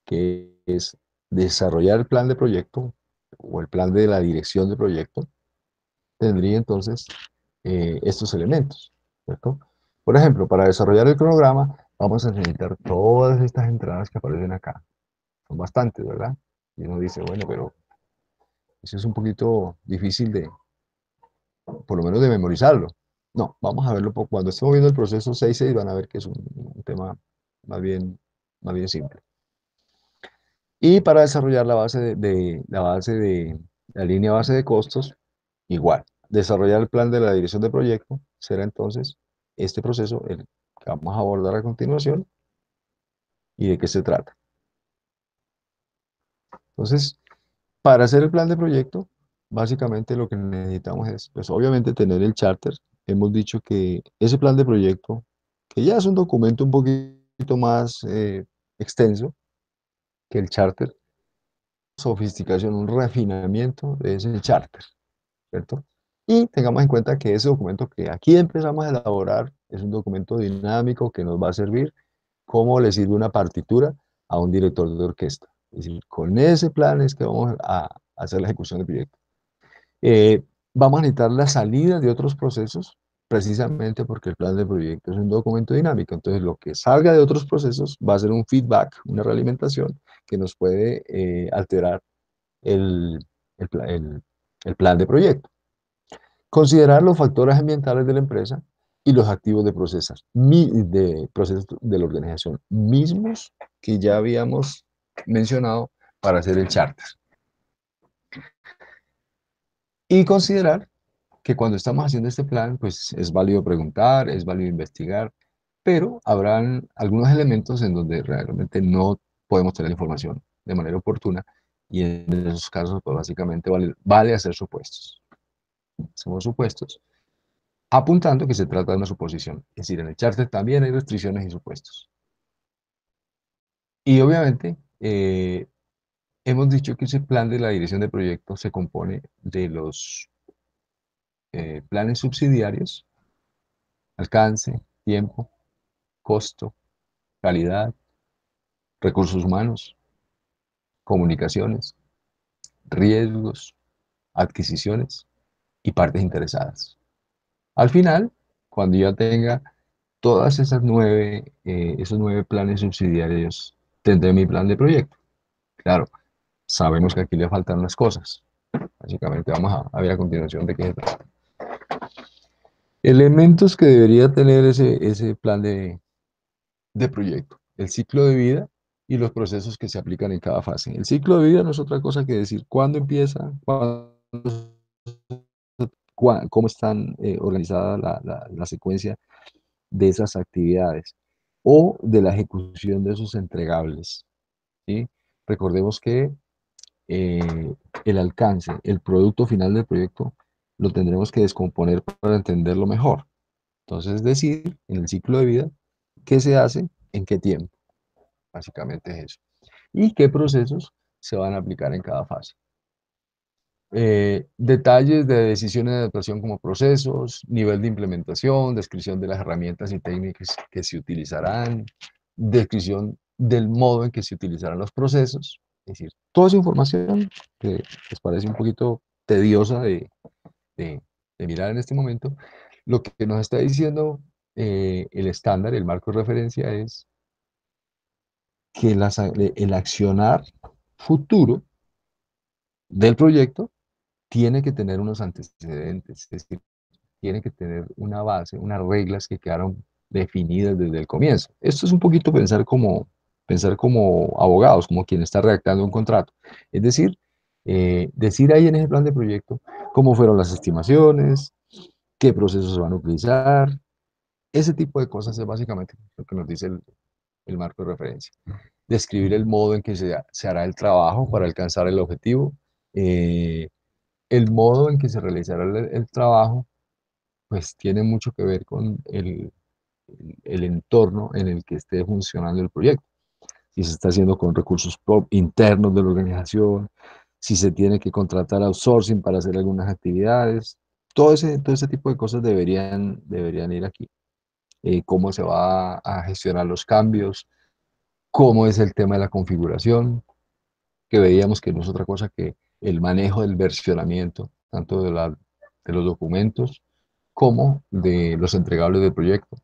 [SPEAKER 1] que es desarrollar el plan de proyecto o el plan de la dirección de proyecto, tendría entonces estos elementos, ¿cierto? Por ejemplo, para desarrollar el cronograma vamos a necesitar todas estas entradas que aparecen acá. Son bastantes, ¿verdad? Y uno dice, bueno, pero eso es un poquito difícil de, por lo menos de memorizarlo. No, vamos a verlo cuando estemos viendo el proceso 6.6 van a ver que es un tema más bien, más bien simple. Y para desarrollar la línea base de costos, igual. Desarrollar el plan de la dirección de proyecto será entonces este proceso el que vamos a abordar a continuación y de qué se trata. Entonces, para hacer el plan de proyecto, básicamente lo que necesitamos es, pues obviamente tener el charter. Hemos dicho que ese plan de proyecto, que ya es un documento un poquito más extenso que el charter, sofisticación, un refinamiento de ese charter, ¿cierto? Y tengamos en cuenta que ese documento que aquí empezamos a elaborar es un documento dinámico que nos va a servir como le sirve una partitura a un director de orquesta. Es decir, con ese plan es que vamos a hacer la ejecución del proyecto. Vamos a necesitar la salida de otros procesos, precisamente porque el plan de proyecto es un documento dinámico. Entonces, lo que salga de otros procesos va a ser un feedback, una realimentación que nos puede alterar el, el el plan de proyecto. Considerar los factores ambientales de la empresa y los activos de procesos de la organización mismos que ya habíamos mencionado para hacer el charter. Y considerar que cuando estamos haciendo este plan, pues es válido preguntar, es válido investigar, pero habrán algunos elementos en donde realmente no podemos tener información de manera oportuna y en esos casos, pues básicamente vale hacer supuestos. Hacemos supuestos apuntando que se trata de una suposición. Es decir, en el charter también hay restricciones y supuestos. Y obviamente, hemos dicho que ese plan de la dirección de proyecto se compone de los planes subsidiarios, alcance, tiempo, costo, calidad, recursos humanos, comunicaciones, riesgos, adquisiciones y partes interesadas. Al final, cuando ya tenga todas esos 9 planes subsidiarios, tendré mi plan de proyecto. Claro, sabemos que aquí le faltan unas cosas. Básicamente vamos a ver a continuación de qué se trata. Elementos que debería tener ese plan de proyecto. El ciclo de vida y los procesos que se aplican en cada fase. El ciclo de vida no es otra cosa que decir cuándo empieza, cómo están organizada la secuencia de esas actividades o de la ejecución de esos entregables. ¿Sí? Recordemos que el alcance, el producto final del proyecto, lo tendremos que descomponer para entenderlo mejor. Entonces, es decir, en el ciclo de vida, qué se hace, en qué tiempo. Básicamente es eso. Y qué procesos se van a aplicar en cada fase. Detalles de decisiones de adaptación como procesos, nivel de implementación, descripción de las herramientas y técnicas que se utilizarán, descripción del modo en que se utilizarán los procesos. Es decir, toda esa información que les parece un poquito tediosa de, de mirar en este momento, Lo que nos está diciendo el estándar, el marco de referencia, es que el accionar futuro del proyecto tiene que tener unos antecedentes, es decir, tiene que tener una base, unas reglas que quedaron definidas desde el comienzo. Esto es un poquito pensar como abogados, como quien está redactando un contrato. Es decir, decir ahí en ese plan de proyecto cómo fueron las estimaciones, qué procesos se van a utilizar, ese tipo de cosas es básicamente lo que nos dice el marco de referencia. Describir el modo en que se hará el trabajo para alcanzar el objetivo, eh, el modo en que se realizará el trabajo, pues tiene mucho que ver con el entorno en el que esté funcionando el proyecto. Si se está haciendo con recursos internos de la organización, si se tiene que contratar outsourcing para hacer algunas actividades, todo ese tipo de cosas deberían ir aquí. Cómo se va a gestionar los cambios, cómo es el tema de la configuración, que veíamos que no es otra cosa que el manejo del versionamiento, tanto de los documentos como de los entregables del proyecto.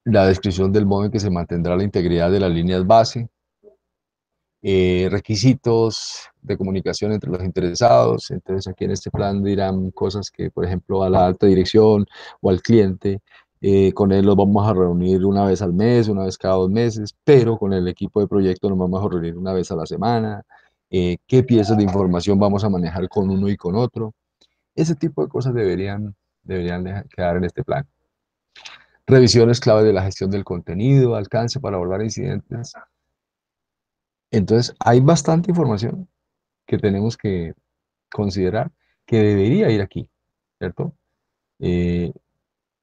[SPEAKER 1] La descripción del modo en que se mantendrá la integridad de las líneas base, requisitos de comunicación entre los interesados. Entonces aquí en este plan dirán cosas que, por ejemplo, a la alta dirección o al cliente, con él los vamos a reunir una vez al mes, una vez cada 2 meses, pero con el equipo de proyecto nos vamos a reunir una vez a la semana. Qué piezas de información vamos a manejar con uno y con otro. Ese tipo de cosas deberían quedar en este plan. Revisiones clave de la gestión del contenido, alcance para abordar incidentes. Entonces, hay bastante información que tenemos que considerar que debería ir aquí, ¿cierto? Eh,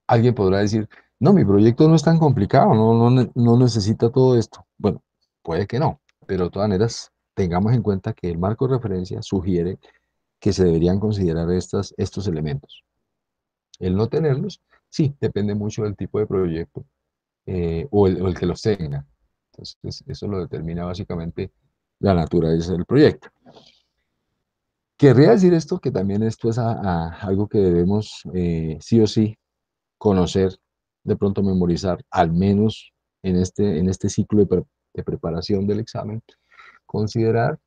[SPEAKER 1] Alguien podrá decir, no, mi proyecto no es tan complicado, no necesita todo esto. Bueno, puede que no, pero de todas maneras, tengamos en cuenta que el marco de referencia sugiere que se deberían considerar estos elementos. El no tenerlos, sí, depende mucho del tipo de proyecto o el que los tenga. Entonces, eso lo determina básicamente la naturaleza del proyecto. Querría decir esto, que también esto es algo que debemos sí o sí conocer, de pronto memorizar, al menos en este ciclo de preparación del examen, considerar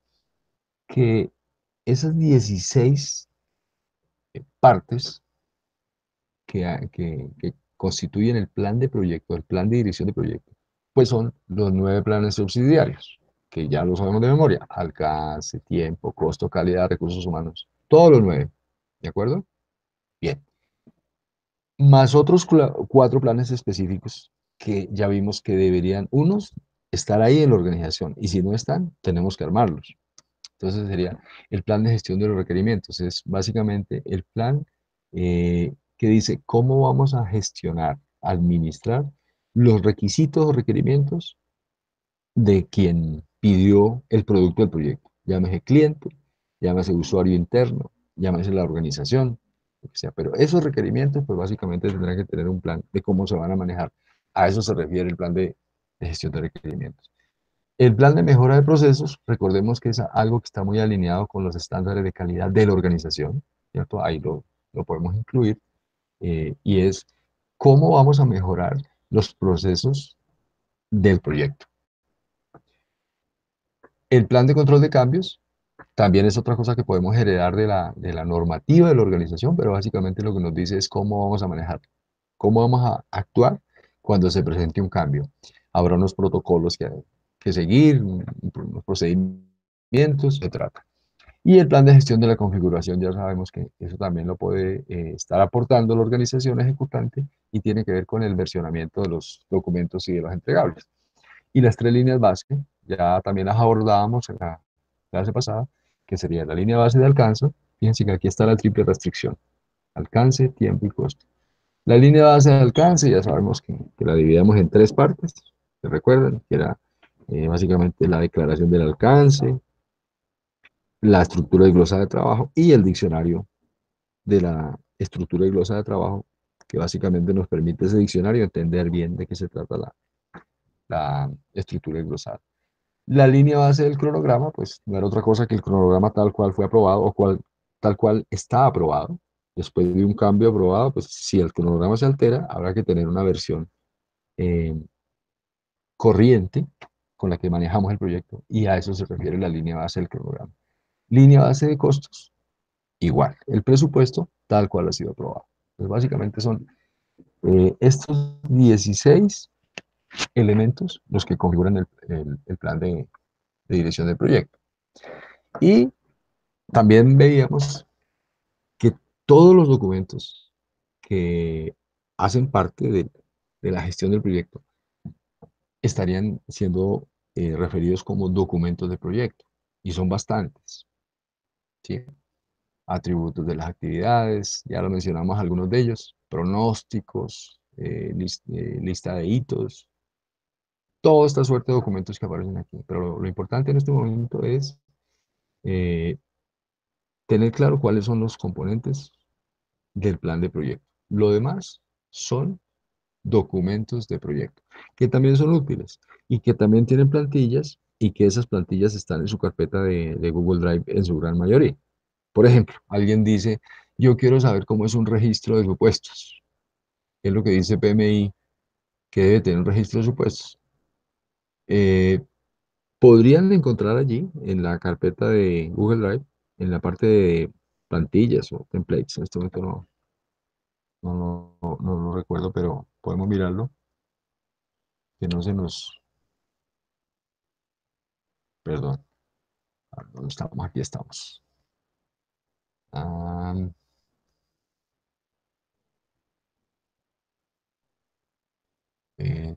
[SPEAKER 1] que esas 16 partes que constituyen el plan de proyecto, el plan de dirección de proyecto, pues son los 9 planes subsidiarios, que ya lo sabemos de memoria: alcance, tiempo, costo, calidad, recursos humanos, todos los 9, ¿de acuerdo? Bien, más otros 4 planes específicos que ya vimos que deberían, unos, estar ahí en la organización, y si no están, tenemos que armarlos. Entonces sería el plan de gestión de los requerimientos. Es básicamente el plan que dice cómo vamos a gestionar, administrar los requisitos o requerimientos de quien pidió el producto del proyecto. Llámese cliente, llámese usuario interno, llámese la organización, lo que sea. Pero esos requerimientos, pues básicamente tendrán que tener un plan de cómo se van a manejar. A eso se refiere el plan de gestión de requerimientos. El plan de mejora de procesos, recordemos que es algo que está muy alineado con los estándares de calidad de la organización, ¿cierto? Ahí lo podemos incluir, y es cómo vamos a mejorar los procesos del proyecto. El plan de control de cambios también es otra cosa que podemos heredar de la normativa de la organización, pero básicamente lo que nos dice es cómo vamos a manejar, cómo vamos a actuar cuando se presente un cambio. Habrá unos protocolos que seguir, unos procedimientos, etc. Y el plan de gestión de la configuración, ya sabemos que eso también lo puede estar aportando la organización ejecutante y tiene que ver con el versionamiento de los documentos y de los entregables. Y las 3 líneas base, ya también las abordábamos en la clase pasada, que sería la línea base de alcance. Fíjense que aquí está la triple restricción: alcance, tiempo y costo. La línea base de alcance ya sabemos que la dividimos en 3 partes. ¿Se recuerdan? Que era básicamente la declaración del alcance, la estructura de glosa de trabajo y el diccionario de la estructura de glosa de trabajo, que básicamente nos permite ese diccionario entender bien de qué se trata la estructura de glosado. La línea base del cronograma, pues no era otra cosa que el cronograma tal cual fue aprobado o tal cual está aprobado. Después de un cambio aprobado, pues si el cronograma se altera, habrá que tener una versión eh, corriente con la que manejamos el proyecto y a eso se refiere la línea base del cronograma. Línea base de costos, igual. El presupuesto, tal cual ha sido aprobado. Pues básicamente son estos 16 elementos los que configuran el plan de dirección del proyecto. Y también veíamos que todos los documentos que hacen parte de la gestión del proyecto estarían siendo referidos como documentos de proyecto, y son bastantes, ¿sí? Atributos de las actividades, ya lo mencionamos algunos de ellos, pronósticos, lista de hitos, toda esta suerte de documentos que aparecen aquí. Pero lo importante en este momento es eh, tener claro cuáles son los componentes del plan de proyecto. Lo demás son documentos de proyecto, que también son útiles y que también tienen plantillas y que esas plantillas están en su carpeta de Google Drive en su gran mayoría. Por ejemplo, alguien dice, yo quiero saber cómo es un registro de supuestos. Es lo que dice PMI, que debe tener un registro de supuestos. Eh, Podrían encontrar allí, en la carpeta de Google Drive, en la parte de plantillas o templates, en este momento no lo recuerdo, pero podemos mirarlo, que no se nos, perdón, ¿dónde estamos? Aquí estamos. Ah,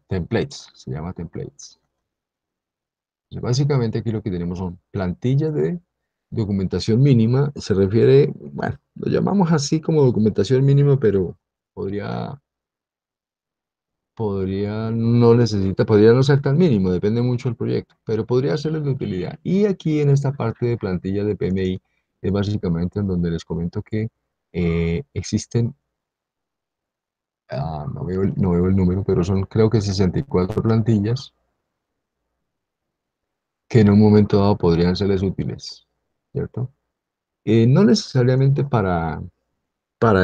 [SPEAKER 1] templates, se llama templates. Pues básicamente aquí lo que tenemos son plantillas de documentación mínima. Se refiere, bueno, lo llamamos así como documentación mínima, pero podría, podría no ser tan mínimo, depende mucho del proyecto, pero podría ser de utilidad. Y aquí en esta parte de plantillas de PMI es básicamente en donde les comento que existen, no veo el número, pero son creo que 64 plantillas que en un momento dado podrían serles útiles, ¿cierto? No necesariamente para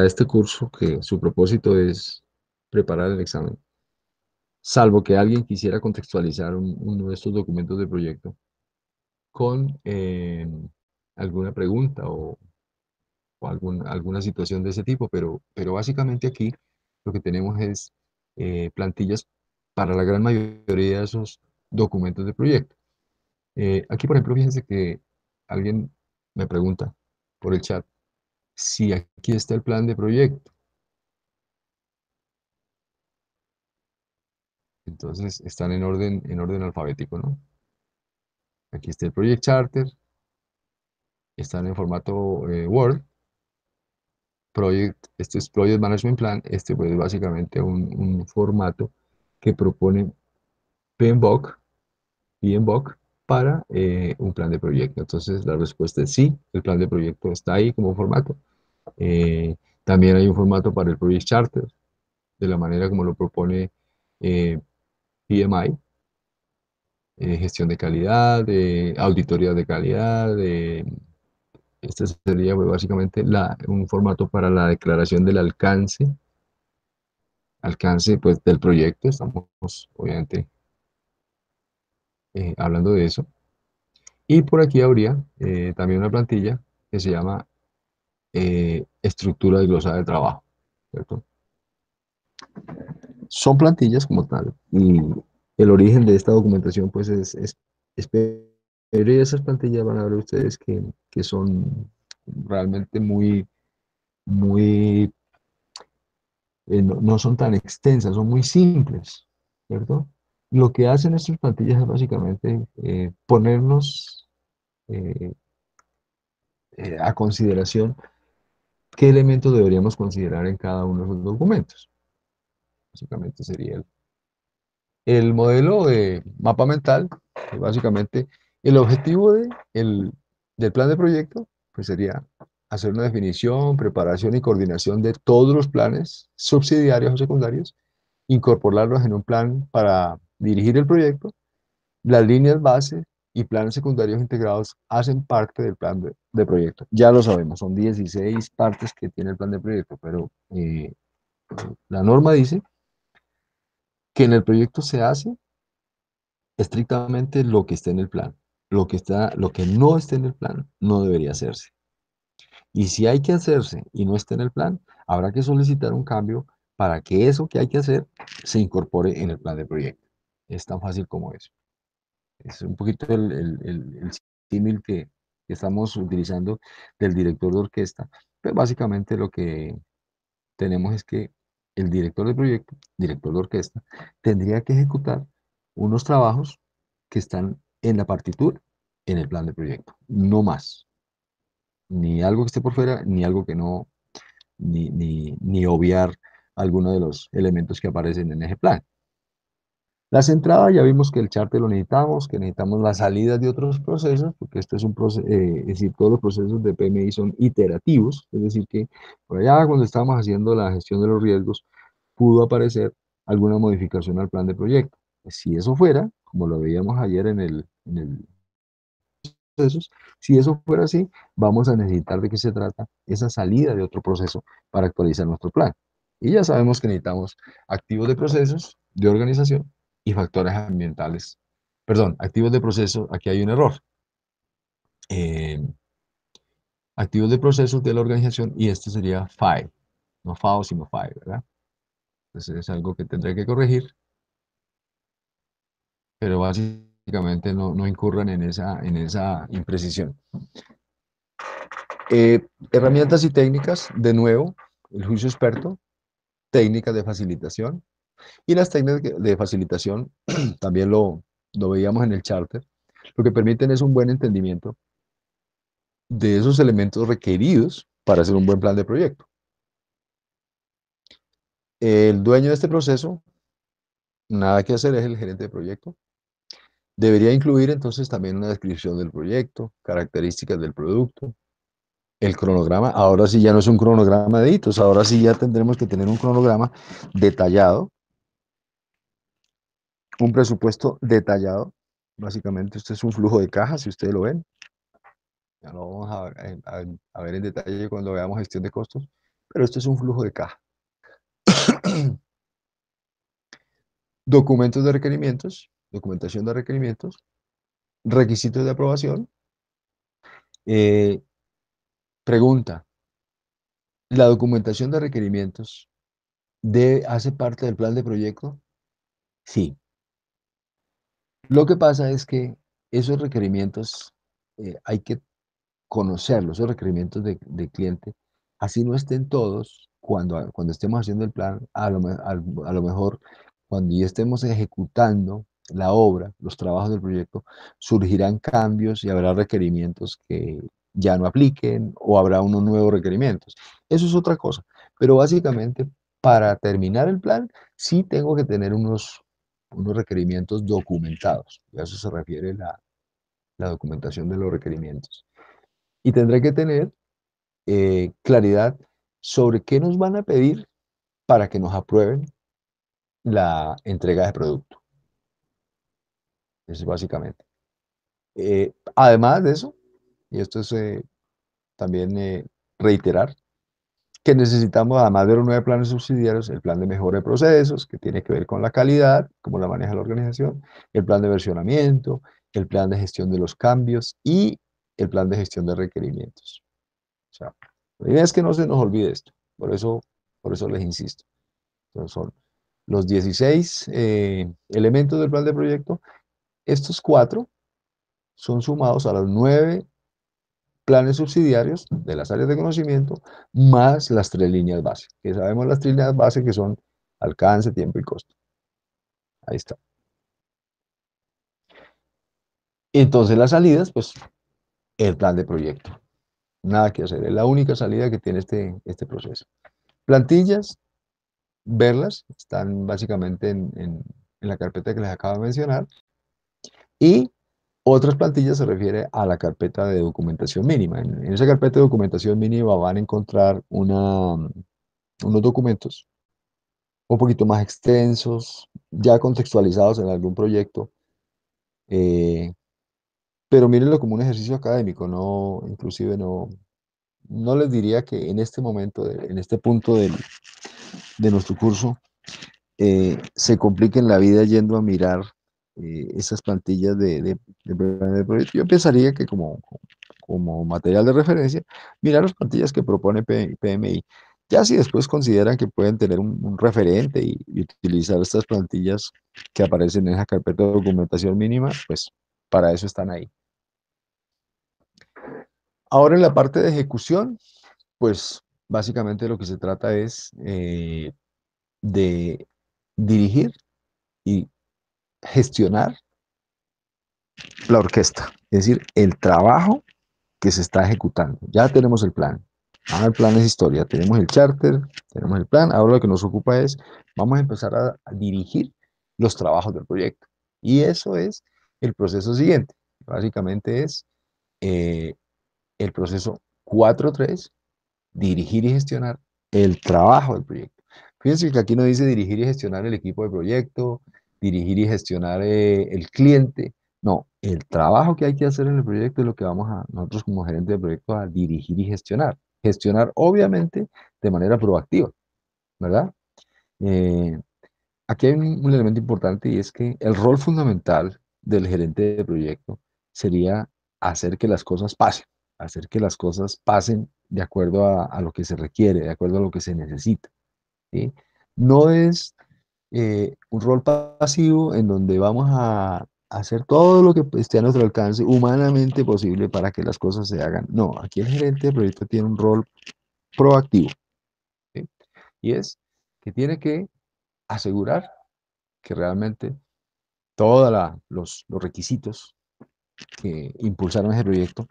[SPEAKER 1] este curso, que su propósito es preparar el examen, salvo que alguien quisiera contextualizar uno de estos documentos de proyecto con alguna pregunta o alguna situación de ese tipo, pero básicamente aquí lo que tenemos es plantillas para la gran mayoría de esos documentos de proyecto. Aquí, por ejemplo, fíjense que alguien me pregunta por el chat si aquí está el plan de proyecto. Entonces están en orden alfabético, ¿no? Aquí está el Project Charter, están en formato Word. Este es Project Management Plan. Este pues, es básicamente un formato que propone PMBOK, PMBOK para un plan de proyecto. Entonces la respuesta es sí, el plan de proyecto está ahí como formato. Eh, También hay un formato para el Project Charter, de la manera como lo propone eh, PMI, gestión de calidad, de auditoría de calidad, este sería pues, básicamente un formato para la declaración del alcance pues, del proyecto. Estamos obviamente hablando de eso. Y por aquí habría también una plantilla que se llama estructura de glosada de trabajo, ¿cierto? Son plantillas como tal y el origen de esta documentación pues pero esas plantillas van a ver ustedes que son realmente muy no son tan extensas, son muy simples, ¿cierto? Lo que hacen estas plantillas es básicamente ponernos eh, a consideración qué elementos deberíamos considerar en cada uno de los documentos. Básicamente sería el modelo de mapa mental, que básicamente el objetivo del plan de proyecto, pues sería hacer una definición, preparación y coordinación de todos los planes subsidiarios o secundarios, incorporarlos en un plan para dirigir el proyecto, las líneas base, y planes secundarios integrados hacen parte del plan de proyecto. Ya lo sabemos, son 16 partes que tiene el plan de proyecto, pero la norma dice que en el proyecto se hace estrictamente lo que esté en el plan. Lo que no esté en el plan no debería hacerse. Y si hay que hacerse y no está en el plan, habrá que solicitar un cambio para que eso que hay que hacer se incorpore en el plan de proyecto. Es tan fácil como eso. Es un poquito el símil que estamos utilizando del director de orquesta. Pero básicamente lo que tenemos es que el director de proyecto, director de orquesta, tendría que ejecutar unos trabajos que están en la partitura, en el plan de proyecto, no más. Ni algo que esté por fuera, ni algo que no, ni obviar alguno de los elementos que aparecen en ese plan. Las entradas ya vimos que el charter lo necesitamos, que necesitamos las salidas de otros procesos, porque este es un proceso, es decir, todos los procesos de PMI son iterativos, es decir, que por allá cuando estábamos haciendo la gestión de los riesgos, pudo aparecer alguna modificación al plan de proyecto. Si eso fuera, como lo veíamos ayer en el procesos, si eso fuera así, vamos a necesitar de qué se trata esa salida de otro proceso para actualizar nuestro plan. Y ya sabemos que necesitamos activos de procesos, de organización y factores ambientales. Perdón, activos de proceso, aquí hay un error. Eh, activos de procesos de la organización y este sería FIVE, no FAO, sino FIVE, ¿verdad? Entonces es algo que tendré que corregir, pero básicamente no incurran en esa imprecisión. Herramientas y técnicas, de nuevo, el juicio experto, técnicas de facilitación. Y las técnicas de facilitación, también lo veíamos en el charter, lo que permiten es un buen entendimiento de esos elementos requeridos para hacer un buen plan de proyecto. El dueño de este proceso, nada que hacer, es el gerente de proyecto. Debería incluir entonces también una descripción del proyecto, características del producto, el cronograma. Ahora sí ya no es un cronograma de hitos, ahora sí ya tendremos que tener un cronograma detallado, un presupuesto detallado. Básicamente, esto es un flujo de caja, si ustedes lo ven. Ya lo vamos a ver en detalle cuando veamos gestión de costos, pero esto es un flujo de caja. Documentos de requerimientos, documentación de requerimientos, requisitos de aprobación. Eh, Pregunta, ¿la documentación de requerimientos hace parte del plan de proyecto? Sí. Lo que pasa es que esos requerimientos hay que conocerlos, esos requerimientos de cliente, así no estén todos, cuando estemos haciendo el plan, a lo mejor cuando ya estemos ejecutando la obra, los trabajos del proyecto, surgirán cambios y habrá requerimientos que ya no apliquen o habrá unos nuevos requerimientos. Eso es otra cosa, pero básicamente para terminar el plan sí tengo que tener unos requerimientos documentados, y a eso se refiere la documentación de los requerimientos. Y tendré que tener claridad sobre qué nos van a pedir para que nos aprueben la entrega de producto. Eso es básicamente. Además de eso, y esto es también reiterar, que necesitamos, además de los 9 planes subsidiarios, el plan de mejora de procesos, que tiene que ver con la calidad, cómo la maneja la organización, el plan de versionamiento, el plan de gestión de los cambios y el plan de gestión de requerimientos. O sea, la idea es que no se nos olvide esto. Por eso les insisto. Entonces son los 16 elementos del plan de proyecto. Estos 4 son sumados a los 9 planes subsidiarios de las áreas de conocimiento, más las 3 líneas base, que sabemos las 3 líneas base que son alcance, tiempo y costo. Ahí está. Entonces las salidas, pues el plan de proyecto. Nada que hacer, es la única salida que tiene este proceso. Plantillas, verlas, están básicamente en la carpeta que les acabo de mencionar. Y otras plantillas se refiere a la carpeta de documentación mínima. En esa carpeta de documentación mínima van a encontrar unos documentos un poquito más extensos, ya contextualizados en algún proyecto, pero mírenlo como un ejercicio académico, no, inclusive no les diría que en este momento, en este punto de nuestro curso, se compliquen la vida yendo a mirar esas plantillas de plan de proyecto. Yo pensaría que como material de referencia, mirar las plantillas que propone PMI. Ya si después consideran que pueden tener un referente y utilizar estas plantillas que aparecen en esa carpeta de documentación mínima, pues para eso están ahí. Ahora en la parte de ejecución, pues básicamente lo que se trata es de dirigir y gestionar la orquesta, es decir, el trabajo que se está ejecutando. Ya tenemos el plan. Ah, el plan es historia. Tenemos el charter, tenemos el plan. Ahora lo que nos ocupa es, vamos a empezar a dirigir los trabajos del proyecto. Y eso es el proceso siguiente. Básicamente es eh, el proceso 4.3, dirigir y gestionar el trabajo del proyecto. Fíjense que aquí no dice dirigir y gestionar el equipo de proyecto, dirigir y gestionar el cliente. No, el trabajo que hay que hacer en el proyecto es lo que vamos a, nosotros como gerente de proyecto, a dirigir y gestionar. Gestionar, obviamente, de manera proactiva, ¿verdad? Eh, Aquí hay un elemento importante y es que el rol fundamental del gerente de proyecto sería hacer que las cosas pasen, hacer que las cosas pasen de acuerdo a lo que se requiere, de acuerdo a lo que se necesita, ¿sí? No es un rol pasivo en donde vamos a hacer todo lo que esté a nuestro alcance humanamente posible para que las cosas se hagan. No, aquí el gerente de proyecto tiene un rol proactivo, ¿sí? Y es que tiene que asegurar que realmente todos los requisitos que impulsaron ese proyecto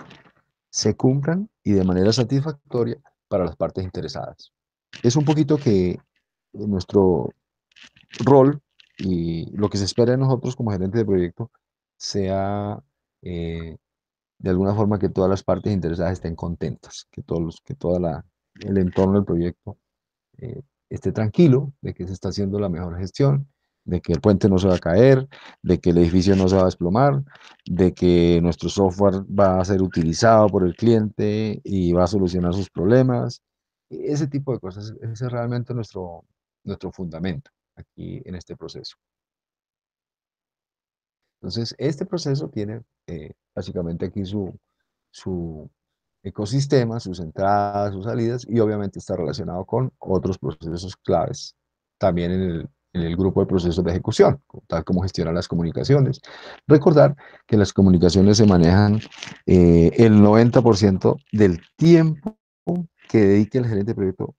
[SPEAKER 1] se cumplan y de manera satisfactoria para las partes interesadas. Es un poquito que nuestro rol y lo que se espera de nosotros como gerentes de proyecto sea de alguna forma que todas las partes interesadas estén contentas, que el entorno del proyecto eh, esté tranquilo de que se está haciendo la mejor gestión, de que el puente no se va a caer, de que el edificio no se va a desplomar, de que nuestro software va a ser utilizado por el cliente y va a solucionar sus problemas. Ese tipo de cosas, ese es realmente nuestro fundamento aquí en este proceso. Entonces, este proceso tiene básicamente aquí su ecosistema, sus entradas, sus salidas, y obviamente está relacionado con otros procesos claves también en el grupo de procesos de ejecución, tal como gestionar las comunicaciones. Recordar que las comunicaciones se manejan el 90% del tiempo que dedique el gerente de proyecto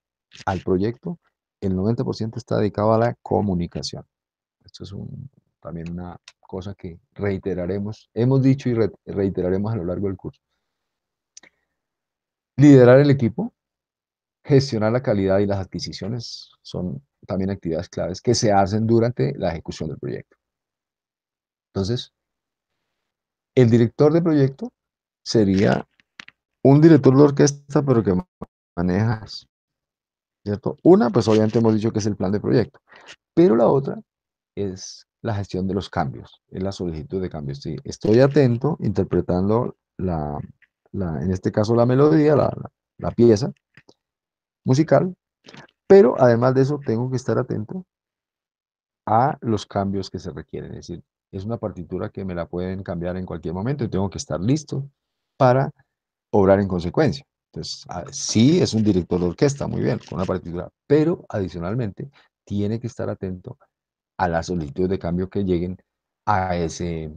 [SPEAKER 1] al proyecto, el 90% está dedicado a la comunicación. Esto es también una cosa que reiteraremos, hemos dicho y reiteraremos a lo largo del curso. Liderar el equipo, gestionar la calidad y las adquisiciones son también actividades claves que se hacen durante la ejecución del proyecto. Entonces, el director de proyecto sería un director de orquesta, pero que maneja, ¿cierto? Una, pues obviamente hemos dicho que es el plan de proyecto, pero la otra es la gestión de los cambios, es la solicitud de cambios. Sí, estoy atento, interpretando en este caso la melodía, la pieza musical, pero además de eso tengo que estar atento a los cambios que se requieren. Es decir, es una partitura que me la pueden cambiar en cualquier momento y tengo que estar listo para obrar en consecuencia. Entonces, sí es un director de orquesta, muy bien, con una partitura, pero adicionalmente tiene que estar atento a las solicitudes de cambio que lleguen a ese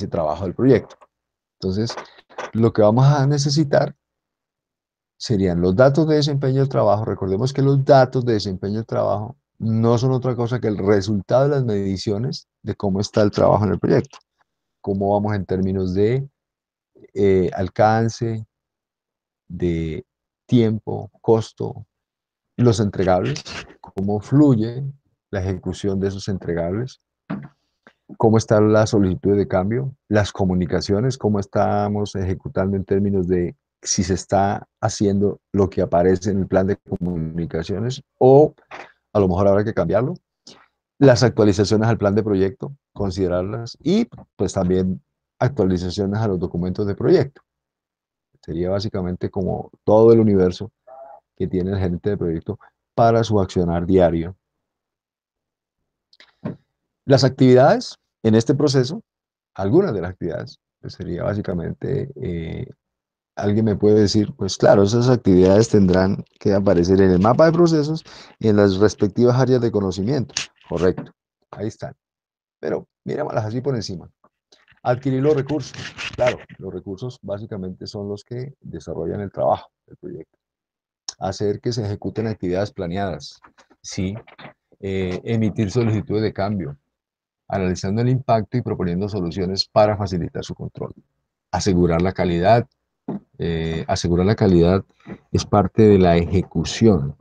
[SPEAKER 1] trabajo del proyecto. Entonces, lo que vamos a necesitar serían los datos de desempeño del trabajo. Recordemos que los datos de desempeño del trabajo no son otra cosa que el resultado de las mediciones de cómo está el trabajo en el proyecto, cómo vamos en términos de alcance, de tiempo, costo, los entregables, cómo fluye la ejecución de esos entregables, cómo está la solicitud de cambio, las comunicaciones, cómo estamos ejecutando en términos de si se está haciendo lo que aparece en el plan de comunicaciones o a lo mejor habrá que cambiarlo, las actualizaciones al plan de proyecto, considerarlas y pues también actualizaciones a los documentos de proyecto. Sería básicamente como todo el universo que tiene el gerente de proyecto para su accionar diario. Las actividades en este proceso, algunas de las actividades, pues sería básicamente, alguien me puede decir, pues claro, esas actividades tendrán que aparecer en el mapa de procesos y en las respectivas áreas de conocimiento. Correcto, ahí están. Pero mirémoslas así por encima. Adquirir los recursos. Claro, los recursos básicamente son los que desarrollan el trabajo del proyecto. Hacer que se ejecuten actividades planeadas. Sí, emitir solicitudes de cambio, analizando el impacto y proponiendo soluciones para facilitar su control. Asegurar la calidad. Asegurar la calidad es parte de la ejecución.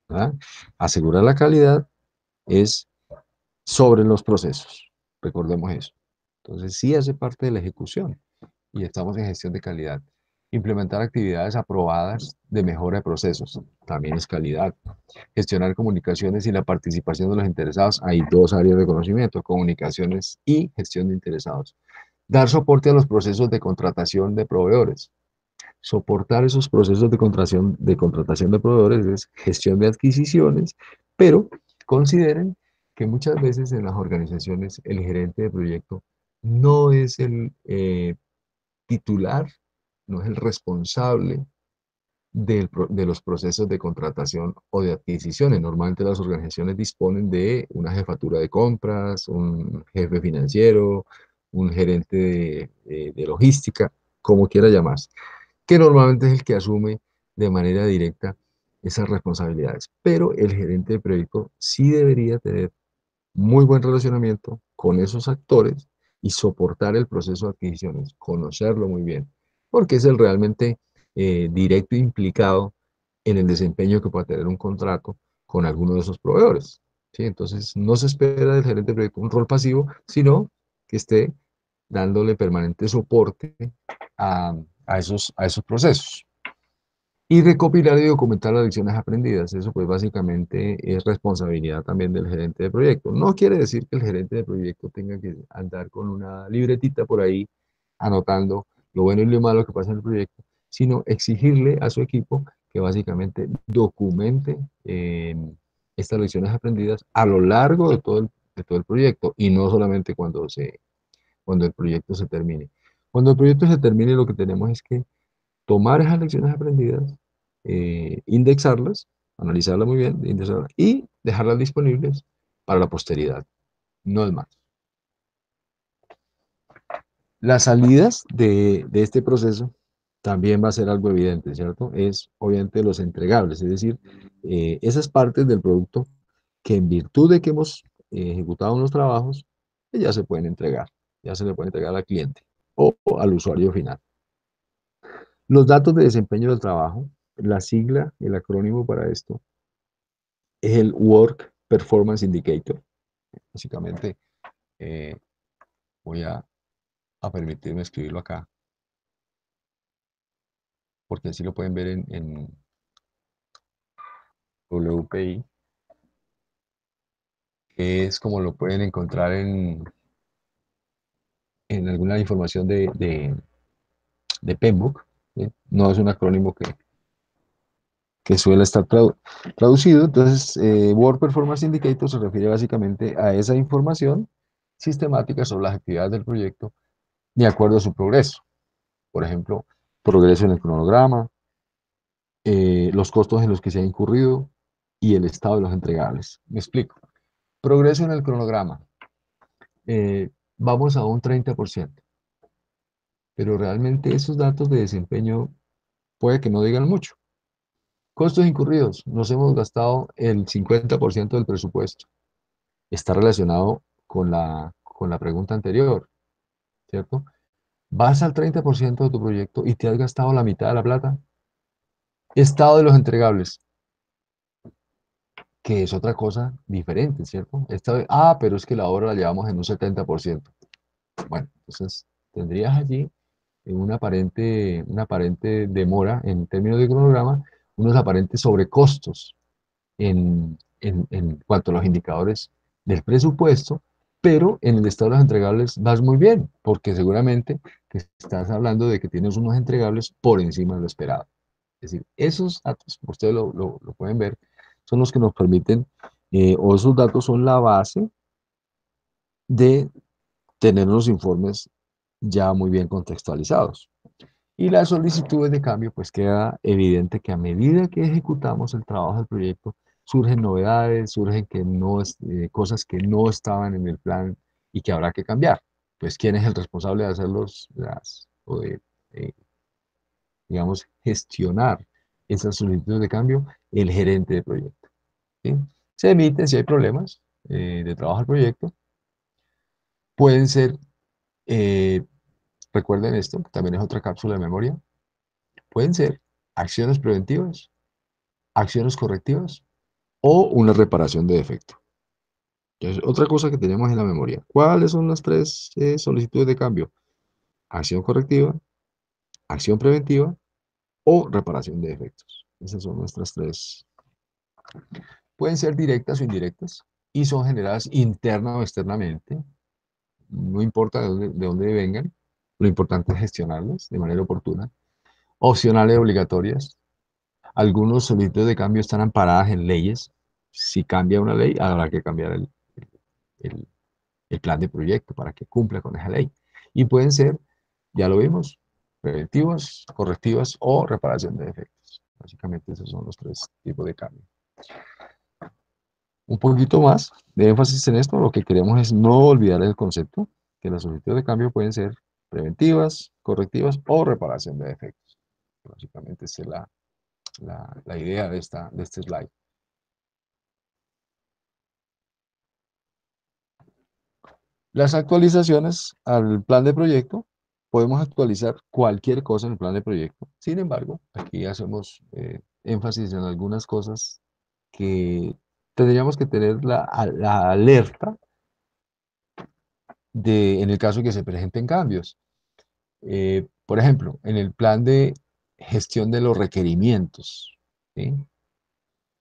[SPEAKER 1] ¿Verdad? Asegurar la calidad es sobre los procesos. Recordemos eso. Entonces, sí hace parte de la ejecución y estamos en gestión de calidad. Implementar actividades aprobadas de mejora de procesos también es calidad. Gestionar comunicaciones y la participación de los interesados. Hay dos áreas de conocimiento, comunicaciones y gestión de interesados. Dar soporte a los procesos de contratación de proveedores. Soportar esos procesos de contratación de proveedores es gestión de adquisiciones, pero consideren que muchas veces en las organizaciones el gerente de proyecto no es el titular, no es el responsable de los procesos de contratación o de adquisiciones. Normalmente las organizaciones disponen de una jefatura de compras, un jefe financiero, un gerente de logística, como quiera llamarse, que normalmente es el que asume de manera directa esas responsabilidades. Pero el gerente de proyecto sí debería tener muy buen relacionamiento con esos actores y soportar el proceso de adquisiciones, conocerlo muy bien, porque es el realmente directo implicado en el desempeño que pueda tener un contrato con alguno de esos proveedores. ¿Sí? Entonces, no se espera del gerente de proyecto un rol pasivo, sino que esté dándole permanente soporte a, a esos procesos. Y recopilar y documentar las lecciones aprendidas. Eso pues básicamente es responsabilidad también del gerente de proyecto. No quiere decir que el gerente de proyecto tenga que andar con una libretita por ahí anotando lo bueno y lo malo que pasa en el proyecto, sino exigirle a su equipo que básicamente documente estas lecciones aprendidas a lo largo de todo el proyecto y no solamente cuando el proyecto se termine. Cuando el proyecto se termine, lo que tenemos es que tomar esas lecciones aprendidas, indexarlas, analizarlas muy bien, indexarlas, y dejarlas disponibles para la posteridad, no es más. Las salidas de este proceso también va a ser algo evidente, ¿cierto? Es obviamente los entregables, es decir, esas partes del producto que en virtud de que hemos ejecutado unos trabajos, ya se pueden entregar, ya se le puede entregar al cliente o al usuario final. Los datos de desempeño del trabajo, la sigla, el acrónimo para esto, es el Work Performance Indicator. Básicamente, eh, voy a permitirme escribirlo acá, porque así lo pueden ver en WPI, que es como lo pueden encontrar en alguna información de PMBOK. ¿Sí? No es un acrónimo que suele estar traducido. Entonces, Work Performance Indicator se refiere básicamente a esa información sistemática sobre las actividades del proyecto de acuerdo a su progreso. Por ejemplo, progreso en el cronograma, los costos en los que se ha incurrido y el estado de los entregables. Me explico. Progreso en el cronograma. Vamos a un 30%, pero realmente esos datos de desempeño puede que no digan mucho. Costos incurridos. Nos hemos gastado el 50% del presupuesto. Está relacionado con la pregunta anterior, ¿cierto? Vas al 30% de tu proyecto y te has gastado la mitad de la plata. Estado de los entregables, que es otra cosa diferente, ¿cierto? Pero es que la obra la llevamos en un 70%. Bueno, entonces tendrías allí una aparente demora en términos de cronograma, unos aparentes sobrecostos en cuanto a los indicadores del presupuesto, pero en el estado de los entregables vas muy bien, porque seguramente que estás hablando de que tienes unos entregables por encima de lo esperado. Es decir, esos datos, ustedes lo pueden ver, son los que nos permiten, o esos datos son la base de tener los informes ya muy bien contextualizados. Y las solicitudes de cambio, pues queda evidente que a medida que ejecutamos el trabajo del proyecto, surgen novedades, surgen que no cosas que no estaban en el plan y que habrá que cambiar. Pues, ¿quién es el responsable de hacerlos, o de, eh, digamos, gestionar esas solicitudes de cambio? El gerente de proyecto. ¿Sí? Se emiten si hay problemas de trabajo del proyecto. Pueden ser, eh, recuerden esto, que también es otra cápsula de memoria, pueden ser acciones preventivas, acciones correctivas o una reparación de defecto. Entonces, otra cosa que tenemos en la memoria. ¿Cuáles son las tres solicitudes de cambio? Acción correctiva, acción preventiva o reparación de defectos. Esas son nuestras tres. Pueden ser directas o indirectas y son generadas interna o externamente. No importa de dónde vengan. Lo importante es gestionarlas de manera oportuna. Opcionales y obligatorias. Algunos solicitudes de cambio están amparadas en leyes. Si cambia una ley, habrá que cambiar el- el plan de proyecto para que cumpla con esa ley. Y pueden ser, ya lo vimos, preventivas, correctivas o reparación de defectos. Básicamente esos son los tres tipos de cambio. Un poquito más de énfasis en esto, lo que queremos es no olvidar el concepto que las solicitudes de cambio pueden ser preventivas, correctivas o reparación de defectos. Básicamente esa es la idea de este slide. Las actualizaciones al plan de proyecto, podemos actualizar cualquier cosa en el plan de proyecto. Sin embargo, aquí hacemos énfasis en algunas cosas que tendríamos que tener la alerta en el caso de que se presenten cambios. Por ejemplo, en el plan de gestión de los requerimientos, ¿sí?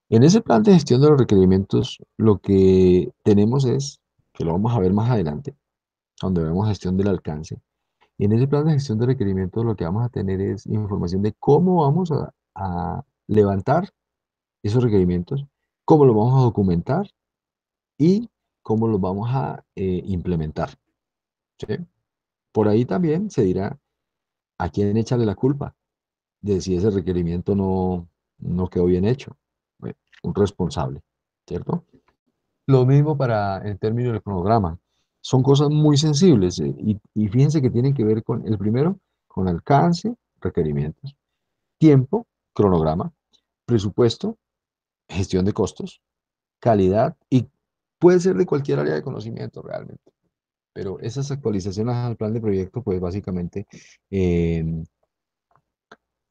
[SPEAKER 1] En ese plan de gestión de los requerimientos, lo que tenemos es, que lo vamos a ver más adelante, donde vemos gestión del alcance. Y en ese plan de gestión de requerimientos lo que vamos a tener es información de cómo vamos a levantar esos requerimientos, cómo los vamos a documentar y cómo los vamos a implementar. ¿Sí? Por ahí también se dirá a quién echarle la culpa de si ese requerimiento no quedó bien hecho. Bueno, un responsable, ¿cierto? Lo mismo en términos del cronograma. Son cosas muy sensibles, y fíjense que tienen que ver con el primero, con alcance, requerimientos, tiempo, cronograma, presupuesto, gestión de costos, calidad y puede ser de cualquier área de conocimiento realmente. Pero esas actualizaciones al plan de proyecto, pues básicamente, eh,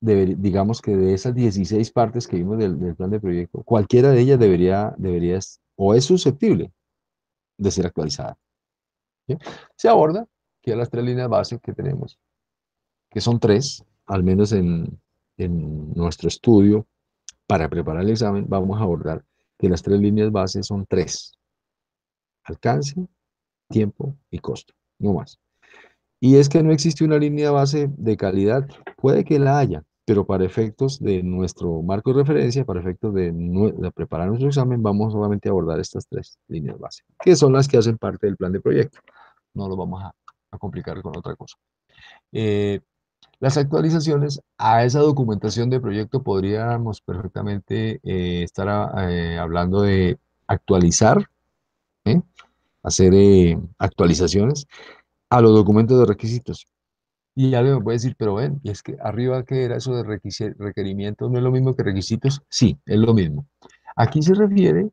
[SPEAKER 1] digamos que de esas 16 partes que vimos del plan de proyecto, cualquiera de ellas o es susceptible de ser actualizada. ¿Sí? Se aborda que las tres líneas base que tenemos, que son tres, al menos en nuestro estudio, para preparar el examen, vamos a abordar que las tres líneas base son tres: alcance, tiempo y costo, no más. Y es que no existe una línea base de calidad, puede que la haya, pero para efectos de nuestro marco de referencia, para efectos de preparar nuestro examen, vamos solamente a abordar estas tres líneas base, que son las que hacen parte del plan de proyecto. No lo vamos a complicar con otra cosa. Eh, las actualizaciones a esa documentación de proyecto podríamos perfectamente estar hablando de actualizar, ¿eh? Hacer actualizaciones a los documentos de requisitos. Y alguien me puede decir, pero ven, y es que arriba, ¿qué era eso de requerimientos? ¿No es lo mismo que requisitos? Sí, es lo mismo. Aquí se refiere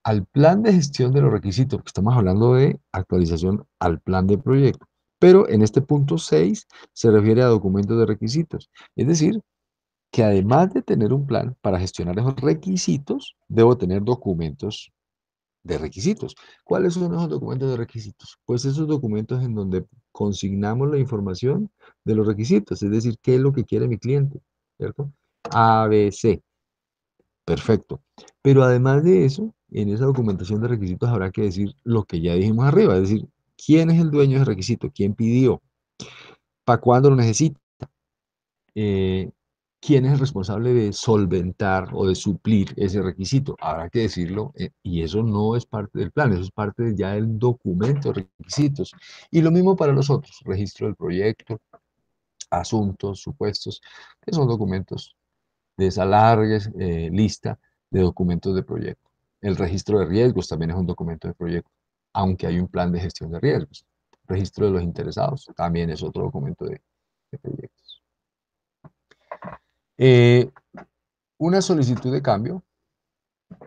[SPEAKER 1] al plan de gestión de los requisitos, porque estamos hablando de actualización al plan de proyecto. Pero en este punto 6 se refiere a documentos de requisitos. Es decir, que además de tener un plan para gestionar esos requisitos, debo tener documentos de requisitos. ¿Cuáles son esos documentos de requisitos? Pues esos documentos en donde consignamos la información de los requisitos, es decir, qué es lo que quiere mi cliente, ¿cierto? A, B, C. Perfecto. Pero además de eso, en esa documentación de requisitos habrá que decir lo que ya dijimos arriba, es decir, quién es el dueño de ese requisito, quién pidió, para cuándo lo necesita, eh, quién es el responsable de solventar o de suplir ese requisito. Habrá que decirlo, y eso no es parte del plan, eso es parte ya del documento de requisitos. Y lo mismo para los otros, registro del proyecto, asuntos, supuestos, que son documentos de esa larga lista de documentos de proyecto. El registro de riesgos también es un documento de proyecto, aunque hay un plan de gestión de riesgos. Registro de los interesados también es otro documento de proyectos. Eh, una solicitud de cambio,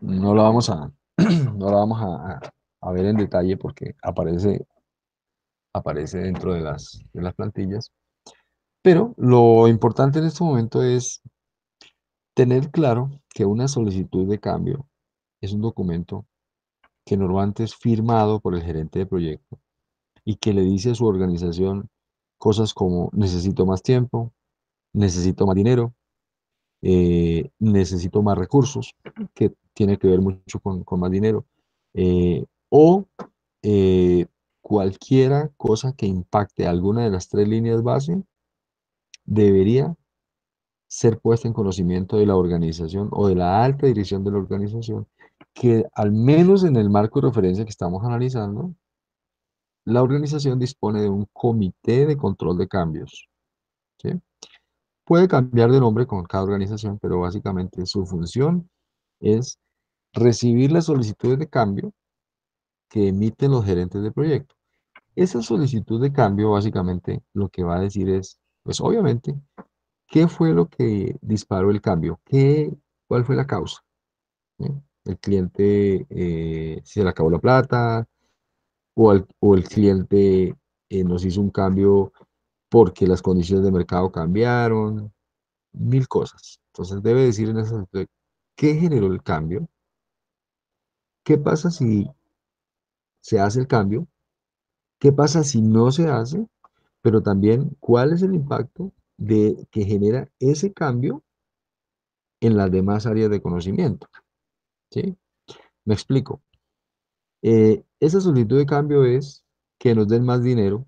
[SPEAKER 1] no la vamos a, no la vamos a ver en detalle porque aparece dentro de las plantillas, pero lo importante en este momento es tener claro que una solicitud de cambio es un documento que normalmente es firmado por el gerente de proyecto y que le dice a su organización cosas como necesito más tiempo, necesito más dinero, necesito más recursos, que tiene que ver mucho con más dinero, o eh, cualquiera cosa que impacte alguna de las tres líneas base debería ser puesta en conocimiento de la organización o de la alta dirección de la organización, que al menos en el marco de referencia que estamos analizando, la organización dispone de un comité de control de cambios, ¿sí? Puede cambiar de nombre con cada organización, pero básicamente su función es recibir las solicitudes de cambio que emiten los gerentes de proyecto. Esa solicitud de cambio básicamente lo que va a decir es, pues obviamente, ¿qué fue lo que disparó el cambio? ¿Cuál fue la causa? ¿Sí? El cliente se le acabó la plata o el cliente nos hizo un cambio porque las condiciones de mercado cambiaron, mil cosas. Entonces debe decir en ese sentido, ¿qué generó el cambio? ¿Qué pasa si se hace el cambio? ¿Qué pasa si no se hace? Pero también, ¿cuál es el impacto que genera ese cambio en las demás áreas de conocimiento? ¿Sí? Me explico. Esa solicitud de cambio es que nos den más dinero,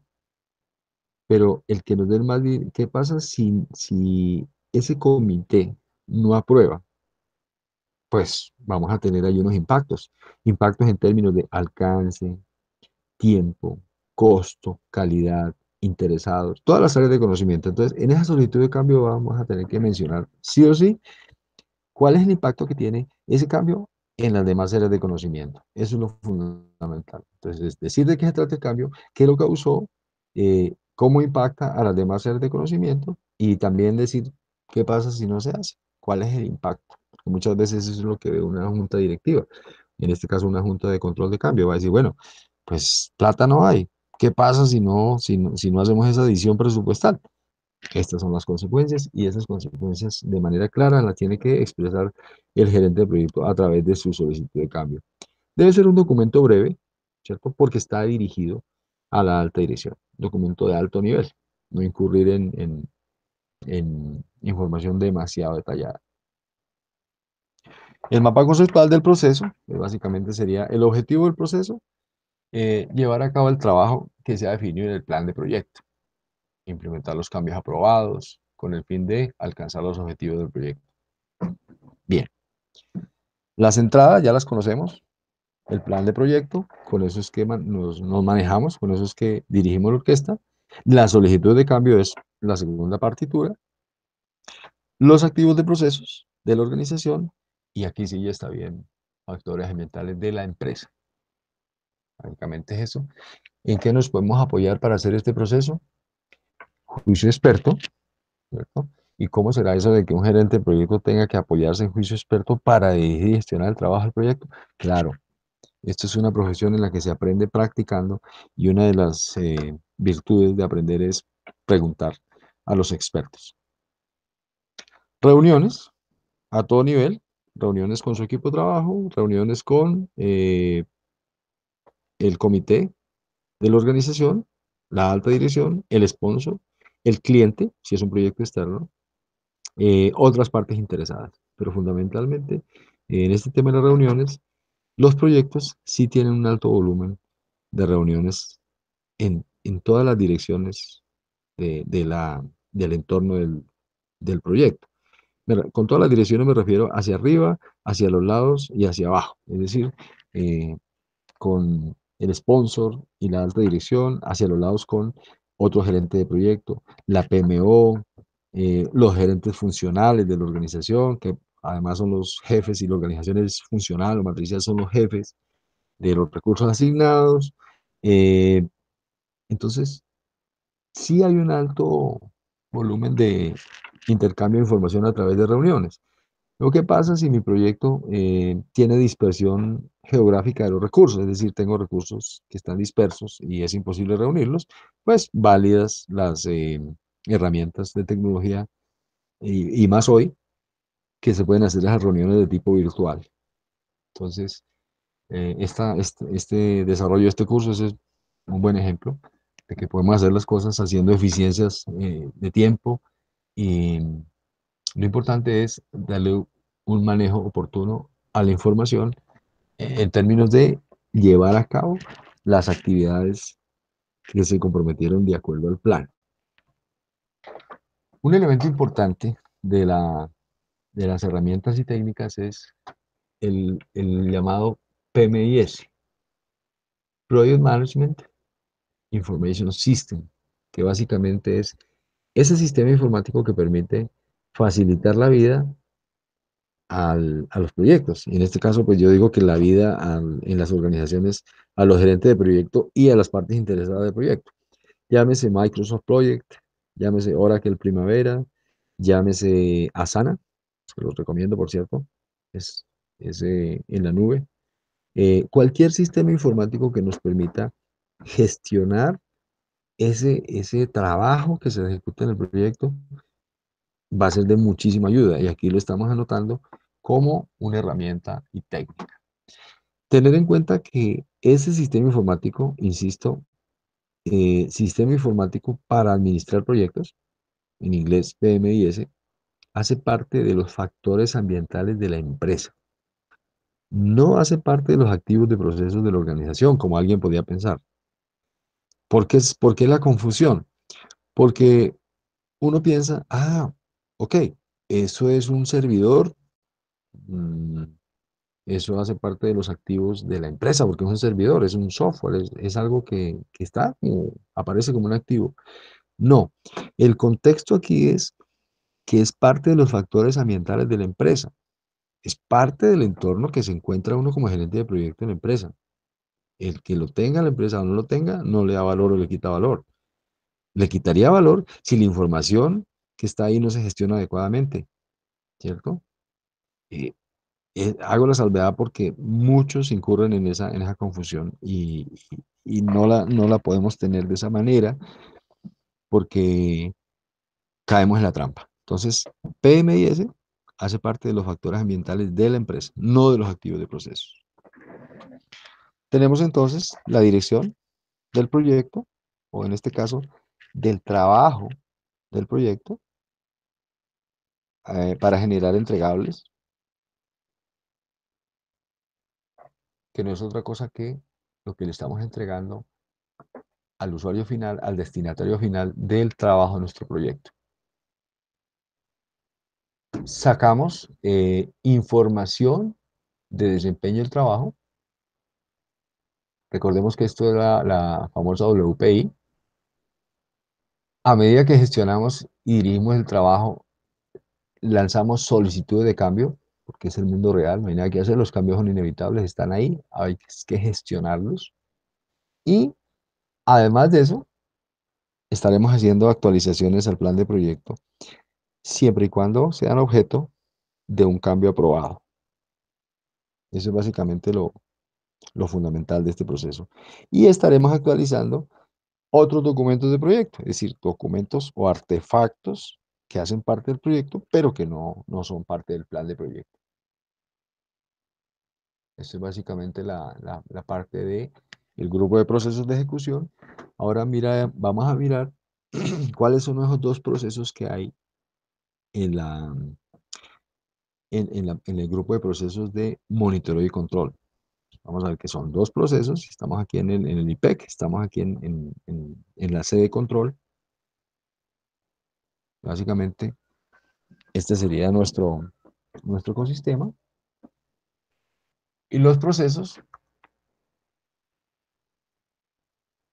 [SPEAKER 1] pero el que nos den más dinero, ¿qué pasa si ese comité no aprueba? Pues vamos a tener ahí unos impactos. Impactos en términos de alcance, tiempo, costo, calidad, interesados, todas las áreas de conocimiento. Entonces, en esa solicitud de cambio vamos a tener que mencionar sí o sí cuál es el impacto que tiene ese cambio en las demás áreas de conocimiento. Eso es lo fundamental. Entonces, es decir de qué se trata el cambio, qué lo causó, cómo impacta a las demás áreas de conocimiento y también decir qué pasa si no se hace, cuál es el impacto. Porque muchas veces eso es lo que ve una junta directiva. En este caso, una junta de control de cambio va a decir, bueno, pues plata no hay. ¿Qué pasa si no hacemos esa adición presupuestal? Estas son las consecuencias y esas consecuencias de manera clara las tiene que expresar el gerente de proyecto a través de su solicitud de cambio. Debe ser un documento breve, ¿cierto? Porque está dirigido a la alta dirección, documento de alto nivel, no incurrir en información demasiado detallada. El mapa conceptual del proceso, básicamente sería el objetivo del proceso, llevar a cabo el trabajo que se ha definido en el plan de proyecto, implementar los cambios aprobados con el fin de alcanzar los objetivos del proyecto. Bien, las entradas ya las conocemos, el plan de proyecto, con eso es que nos manejamos, con eso es que dirigimos la orquesta. La solicitud de cambio es la segunda partitura, los activos de procesos de la organización, y aquí sí ya está bien, factores ambientales de la empresa. Básicamente es eso. ¿En qué nos podemos apoyar para hacer este proceso? Juicio experto, ¿cierto? ¿Y cómo será eso de que un gerente de proyecto tenga que apoyarse en juicio experto para dirigir y gestionar el trabajo del proyecto? Claro, esto es una profesión en la que se aprende practicando y una de las virtudes de aprender es preguntar a los expertos. Reuniones a todo nivel, reuniones con su equipo de trabajo, reuniones con el comité de la organización, la alta dirección, el sponsor, el cliente, si es un proyecto externo, otras partes interesadas. Pero fundamentalmente, en este tema de las reuniones, Los proyectos sí tienen un alto volumen de reuniones en todas las direcciones del entorno del proyecto. Con todas las direcciones me refiero hacia arriba, hacia los lados y hacia abajo. Es decir, eh, con el sponsor y la alta dirección, hacia los lados con otro gerente de proyecto, la PMO, los gerentes funcionales de la organización, que además son los jefes y la organización es funcional o matricial, son los jefes de los recursos asignados. Eh, entonces, sí hay un alto volumen de intercambio de información a través de reuniones. Lo que pasa si mi proyecto tiene dispersión geográfica de los recursos, es decir, tengo recursos que están dispersos y es imposible reunirlos, pues válidas las herramientas de tecnología y más hoy que se pueden hacer esas reuniones de tipo virtual. Entonces, este desarrollo de este curso es un buen ejemplo de que podemos hacer las cosas haciendo eficiencias de tiempo y lo importante es darle un manejo oportuno a la información en términos de llevar a cabo las actividades que se comprometieron de acuerdo al plan. Un elemento importante de las herramientas y técnicas es el llamado PMIS, Project Management Information System, que básicamente es ese sistema informático que permite facilitar la vida a los proyectos. Y en este caso, pues yo digo que la vida en las organizaciones, a los gerentes de proyecto y a las partes interesadas del proyecto. Llámese Microsoft Project, llámese Oracle Primavera, llámese Asana, se los recomiendo, por cierto, es, es en la nube. Cualquier sistema informático que nos permita gestionar ese trabajo que se ejecuta en el proyecto va a ser de muchísima ayuda y aquí lo estamos anotando como una herramienta y técnica. Tener en cuenta que ese sistema informático, insisto, sistema informático para administrar proyectos, en inglés PMIS, hace parte de los factores ambientales de la empresa. No hace parte de los activos de procesos de la organización, como alguien podía pensar. ¿Por qué la confusión? Porque uno piensa, ok, eso es un servidor, mm, eso hace parte de los activos de la empresa, porque es un servidor, es un software, es algo que está, aparece como un activo. No, el contexto aquí es que es parte de los factores ambientales de la empresa, es parte del entorno que se encuentra uno como gerente de proyecto en la empresa. El que lo tenga la empresa o no lo tenga, no le da valor o le quita valor. Le quitaría valor si la información que está ahí no se gestiona adecuadamente, ¿cierto? Eh, hago la salvedad porque muchos incurren en esa confusión y no la podemos tener de esa manera porque caemos en la trampa. Entonces, PMIS hace parte de los factores ambientales de la empresa, no de los activos de procesos. Tenemos entonces la dirección del proyecto, o en este caso, del trabajo del proyecto, para generar entregables, que no es otra cosa que lo que le estamos entregando al usuario final, al destinatario final del trabajo de nuestro proyecto. Sacamos información de desempeño del trabajo. Recordemos que esto era la famosa WPI. A medida que gestionamos y dirigimos el trabajo, lanzamos solicitudes de cambio, porque es el mundo real, no hay nada que hacer, los cambios son inevitables, están ahí, hay que gestionarlos. Y además de eso, estaremos haciendo actualizaciones al plan de proyecto, siempre y cuando sean objeto de un cambio aprobado. Eso es básicamente lo fundamental de este proceso. Y estaremos actualizando otros documentos de proyecto, es decir, documentos o artefactos que hacen parte del proyecto, pero que no son parte del plan de proyecto. Esto es básicamente la parte de el grupo de procesos de ejecución. Ahora mira, vamos a mirar cuáles son esos dos procesos que hay en, en el grupo de procesos de monitoreo y control. Vamos a ver que son dos procesos. Estamos aquí en el IPEC, estamos aquí en la sede de control. Básicamente, este sería nuestro ecosistema. Y los procesos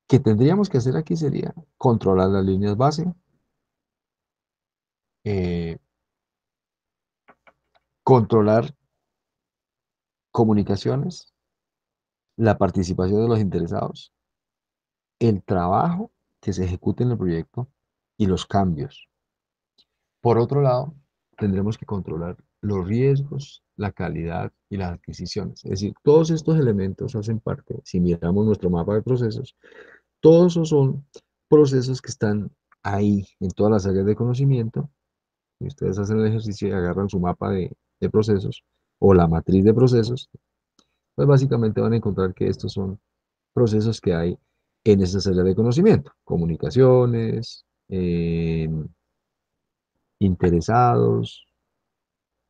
[SPEAKER 1] que tendríamos que hacer aquí sería controlar las líneas base, eh, controlar comunicaciones, la participación de los interesados, el trabajo que se ejecute en el proyecto y los cambios. Por otro lado, tendremos que controlar los riesgos, la calidad y las adquisiciones. Es decir, todos estos elementos hacen parte, si miramos nuestro mapa de procesos, todos esos son procesos que están ahí en todas las áreas de conocimiento. Y ustedes hacen el ejercicio y agarran su mapa de procesos o la matriz de procesos, pues básicamente van a encontrar que estos son procesos que hay en esas áreas de conocimiento. Comunicaciones, interesados,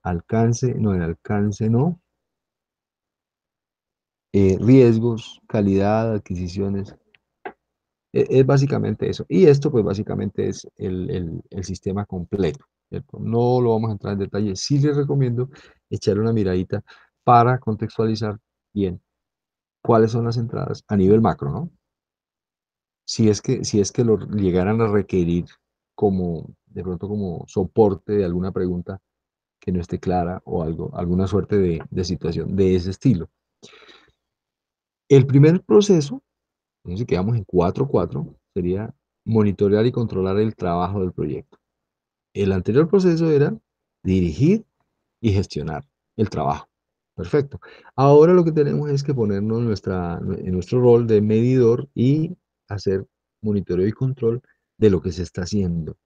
[SPEAKER 1] alcance, no, el alcance no, riesgos, calidad, adquisiciones, es básicamente eso. Y esto pues básicamente es el sistema completo, ¿cierto? No lo vamos a entrar en detalle, sí les recomiendo echarle una miradita para contextualizar bien cuáles son las entradas a nivel macro, ¿no? Si es que lo llegaran a requerir como, de pronto como soporte de alguna pregunta que no esté clara o algo, alguna suerte de situación de ese estilo. El primer proceso, entonces quedamos en 4.4, sería monitorear y controlar el trabajo del proyecto. El anterior proceso era dirigir y gestionar el trabajo. Perfecto. Ahora lo que tenemos es que ponernos en nuestro rol de medidor y hacer monitoreo y control de lo que se está haciendo,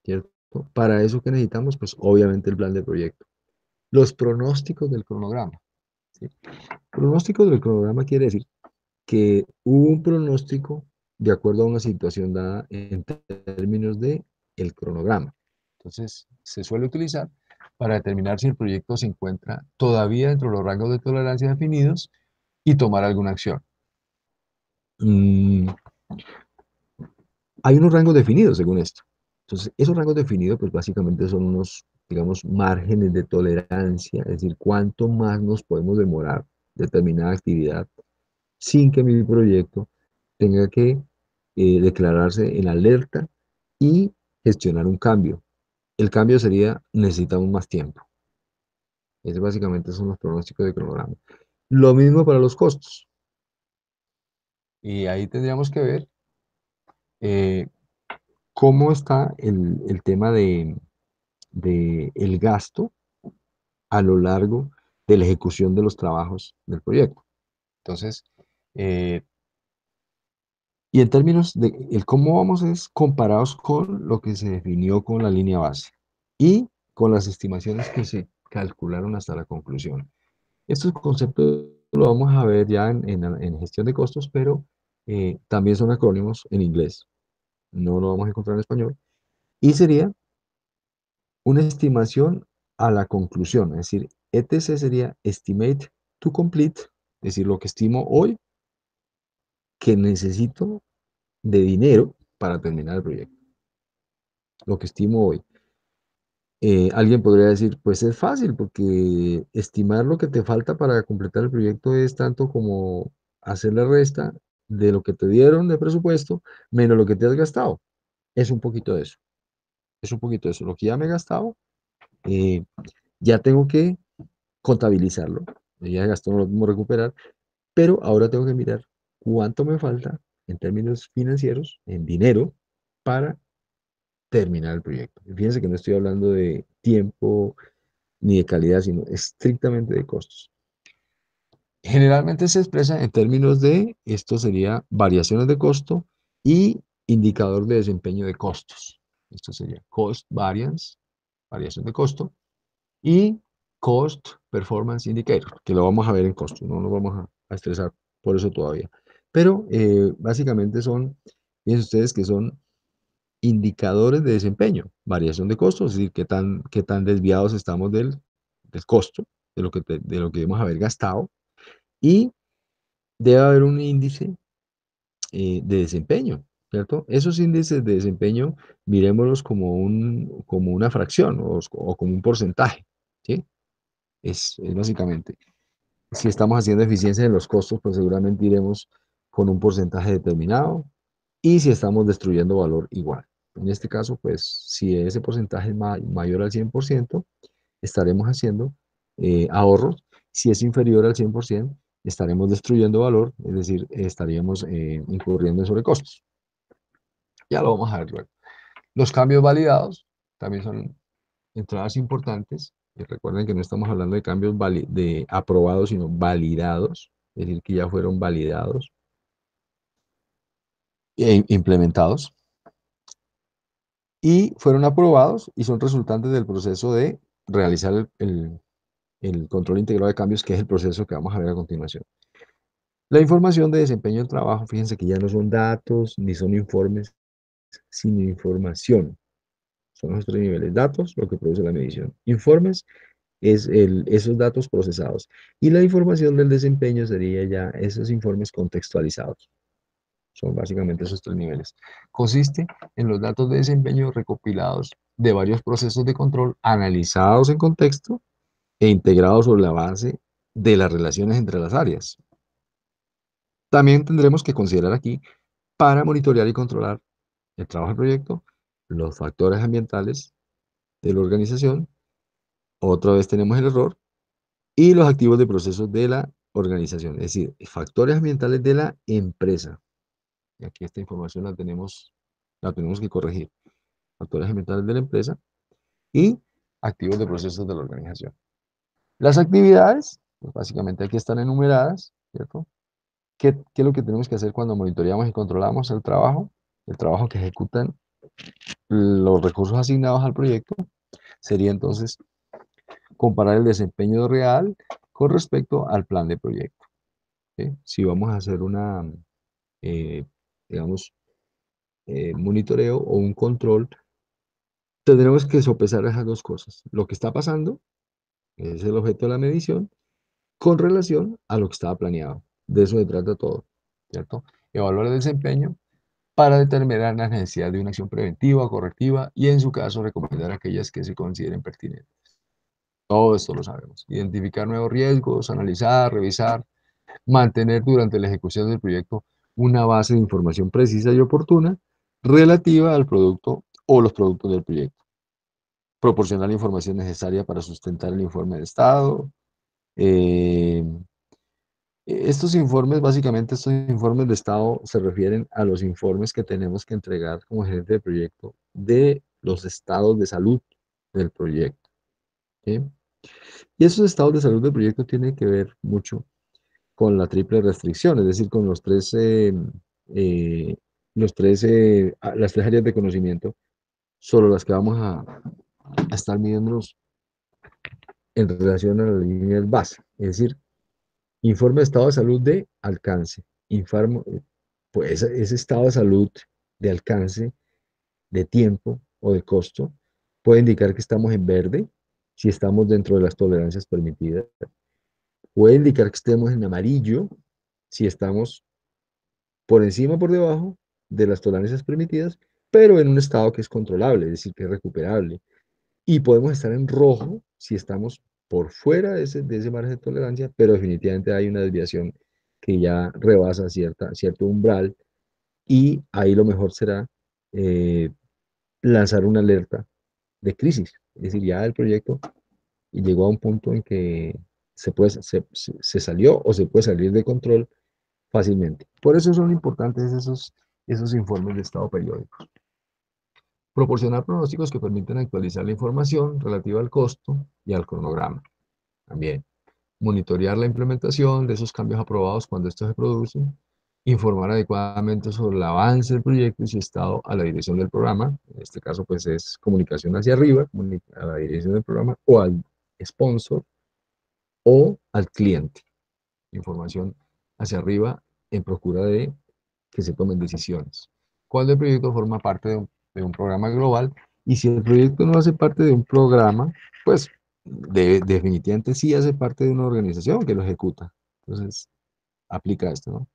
[SPEAKER 1] ¿cierto? Para eso que necesitamos, pues obviamente el plan de proyecto. Los pronósticos del cronograma, ¿sí? Pronóstico del cronograma quiere decir que hubo un pronóstico de acuerdo a una situación dada en términos de el cronograma. Entonces, se suele utilizar para determinar si el proyecto se encuentra todavía dentro de los rangos de tolerancia definidos y tomar alguna acción. Mm, hay unos rangos definidos según esto. Entonces, esos rangos definidos, pues básicamente son unos, digamos, márgenes de tolerancia, es decir, cuánto más nos podemos demorar determinada actividad sin que mi proyecto tenga que declararse en alerta y gestionar un cambio. El cambio sería, necesitamos más tiempo. Ese básicamente son los pronósticos de cronograma. Lo mismo para los costos. Y ahí tendríamos que ver eh, cómo está el tema de el gasto a lo largo de la ejecución de los trabajos del proyecto. Entonces, eh, y en términos de el cómo vamos es comparados con lo que se definió con la línea base y con las estimaciones que se calcularon hasta la conclusión. Estos conceptos lo vamos a ver ya en gestión de costos, pero también son acrónimos en inglés. No lo vamos a encontrar en español. Y sería una estimación a la conclusión, es decir, ETC sería Estimate to Complete, es decir, lo que estimo hoy que necesito de dinero para terminar el proyecto, lo que estimo hoy. Alguien podría decir, pues es fácil, porque estimar lo que te falta para completar el proyecto es tanto como hacer la resta de lo que te dieron de presupuesto menos lo que te has gastado. Es un poquito de eso. Es un poquito de eso. Lo que ya me he gastado, eh, ya tengo que contabilizarlo. Ya gastó, no lo podemos recuperar, pero ahora tengo que mirar cuánto me falta en términos financieros, en dinero, para terminar el proyecto. Fíjense que no estoy hablando de tiempo ni de calidad, sino estrictamente de costos. Generalmente se expresa en términos de, esto sería variaciones de costo y indicador de desempeño de costos. Esto sería cost variance, variación de costo, y cost performance indicator, que lo vamos a ver en costo, no nos vamos a estresar por eso todavía. Pero básicamente son, fíjense ustedes que son indicadores de desempeño, variación de costos, es decir, qué tan desviados estamos del costo, de lo que debemos haber gastado, y debe haber un índice de desempeño, ¿cierto? Esos índices de desempeño, miremoslos como como una fracción o como un porcentaje, ¿sí? Es básicamente, si estamos haciendo eficiencia en los costos, pues seguramente iremos con un porcentaje determinado, y si estamos destruyendo valor igual. En este caso, pues si ese porcentaje es mayor al 100%, estaremos haciendo ahorros. Si es inferior al 100%, estaremos destruyendo valor, es decir, estaríamos incurriendo en sobrecostos. Ya lo vamos a ver luego. Los cambios validados también son entradas importantes. Y recuerden que no estamos hablando de cambios de aprobados, sino validados, es decir, que ya fueron validados e implementados y fueron aprobados y son resultantes del proceso de realizar el control integrado de cambios, que es el proceso que vamos a ver a continuación. La información de desempeño del trabajo, fíjense que ya no son datos ni son informes, sino información. Son los tres niveles. Datos, lo que produce la medición. Informes es esos datos procesados. Y la información del desempeño sería ya esos informes contextualizados. Son básicamente esos tres niveles. Consiste en los datos de desempeño recopilados de varios procesos de control, analizados en contexto e integrados sobre la base de las relaciones entre las áreas. También tendremos que considerar aquí, para monitorear y controlar el trabajo del proyecto, los factores ambientales de la organización. Otra vez tenemos el error. Y los activos de procesos de la organización, es decir, factores ambientales de la empresa. Y aquí esta información la tenemos que corregir. Factores ambientales de la empresa y activos de procesos de la organización. Las actividades, pues básicamente aquí están enumeradas, ¿cierto? ¿Qué es lo que tenemos que hacer cuando monitoreamos y controlamos el trabajo? El trabajo que ejecutan los recursos asignados al proyecto sería entonces comparar el desempeño real con respecto al plan de proyecto. ¿Sí? Si vamos a hacer eh, digamos, monitoreo o un control, tendremos que sopesar esas dos cosas. Lo que está pasando, es el objeto de la medición, con relación a lo que estaba planeado. De eso se trata todo, ¿cierto? Evaluar el desempeño para determinar la necesidad de una acción preventiva o correctiva y, en su caso, recomendar aquellas que se consideren pertinentes. Todo esto lo sabemos. Identificar nuevos riesgos, analizar, revisar, mantener durante la ejecución del proyecto una base de información precisa y oportuna relativa al producto o los productos del proyecto. Proporcionar la información necesaria para sustentar el informe de estado. Eh, Estos informes, básicamente estos informes de estado se refieren a los informes que tenemos que entregar como gerente de proyecto de los estados de salud del proyecto. ¿Sí? Y esos estados de salud del proyecto tienen que ver mucho con la triple restricción, es decir, con las tres áreas de conocimiento sobre las que vamos a estar midiéndonos en relación a las líneas base. Es decir, informe de estado de salud de alcance, informe, pues ese estado de salud de alcance, de tiempo o de costo, puede indicar que estamos en verde, si estamos dentro de las tolerancias permitidas, puede indicar que estemos en amarillo, si estamos por encima o por debajo de las tolerancias permitidas, pero en un estado que es controlable, es decir, que es recuperable. Y podemos estar en rojo si estamos por fuera de ese margen de tolerancia, pero definitivamente hay una desviación que ya rebasa cierto umbral, y ahí lo mejor será eh, lanzar una alerta de crisis. Es decir, ya el proyecto llegó a un punto en que se salió o se puede salir de control fácilmente. Por eso son importantes esos informes de estado periódico. Proporcionar pronósticos que permiten actualizar la información relativa al costo y al cronograma. También monitorear la implementación de esos cambios aprobados cuando estos se producen. Informar adecuadamente sobre el avance del proyecto y su estado a la dirección del programa. En este caso, pues es comunicación hacia arriba, a la dirección del programa o al sponsor o al cliente. Información hacia arriba en procura de que se tomen decisiones. Cuando el proyecto forma parte de un programa global, y si el proyecto no hace parte de un programa, pues definitivamente sí hace parte de una organización que lo ejecuta. Entonces, aplica esto, ¿no?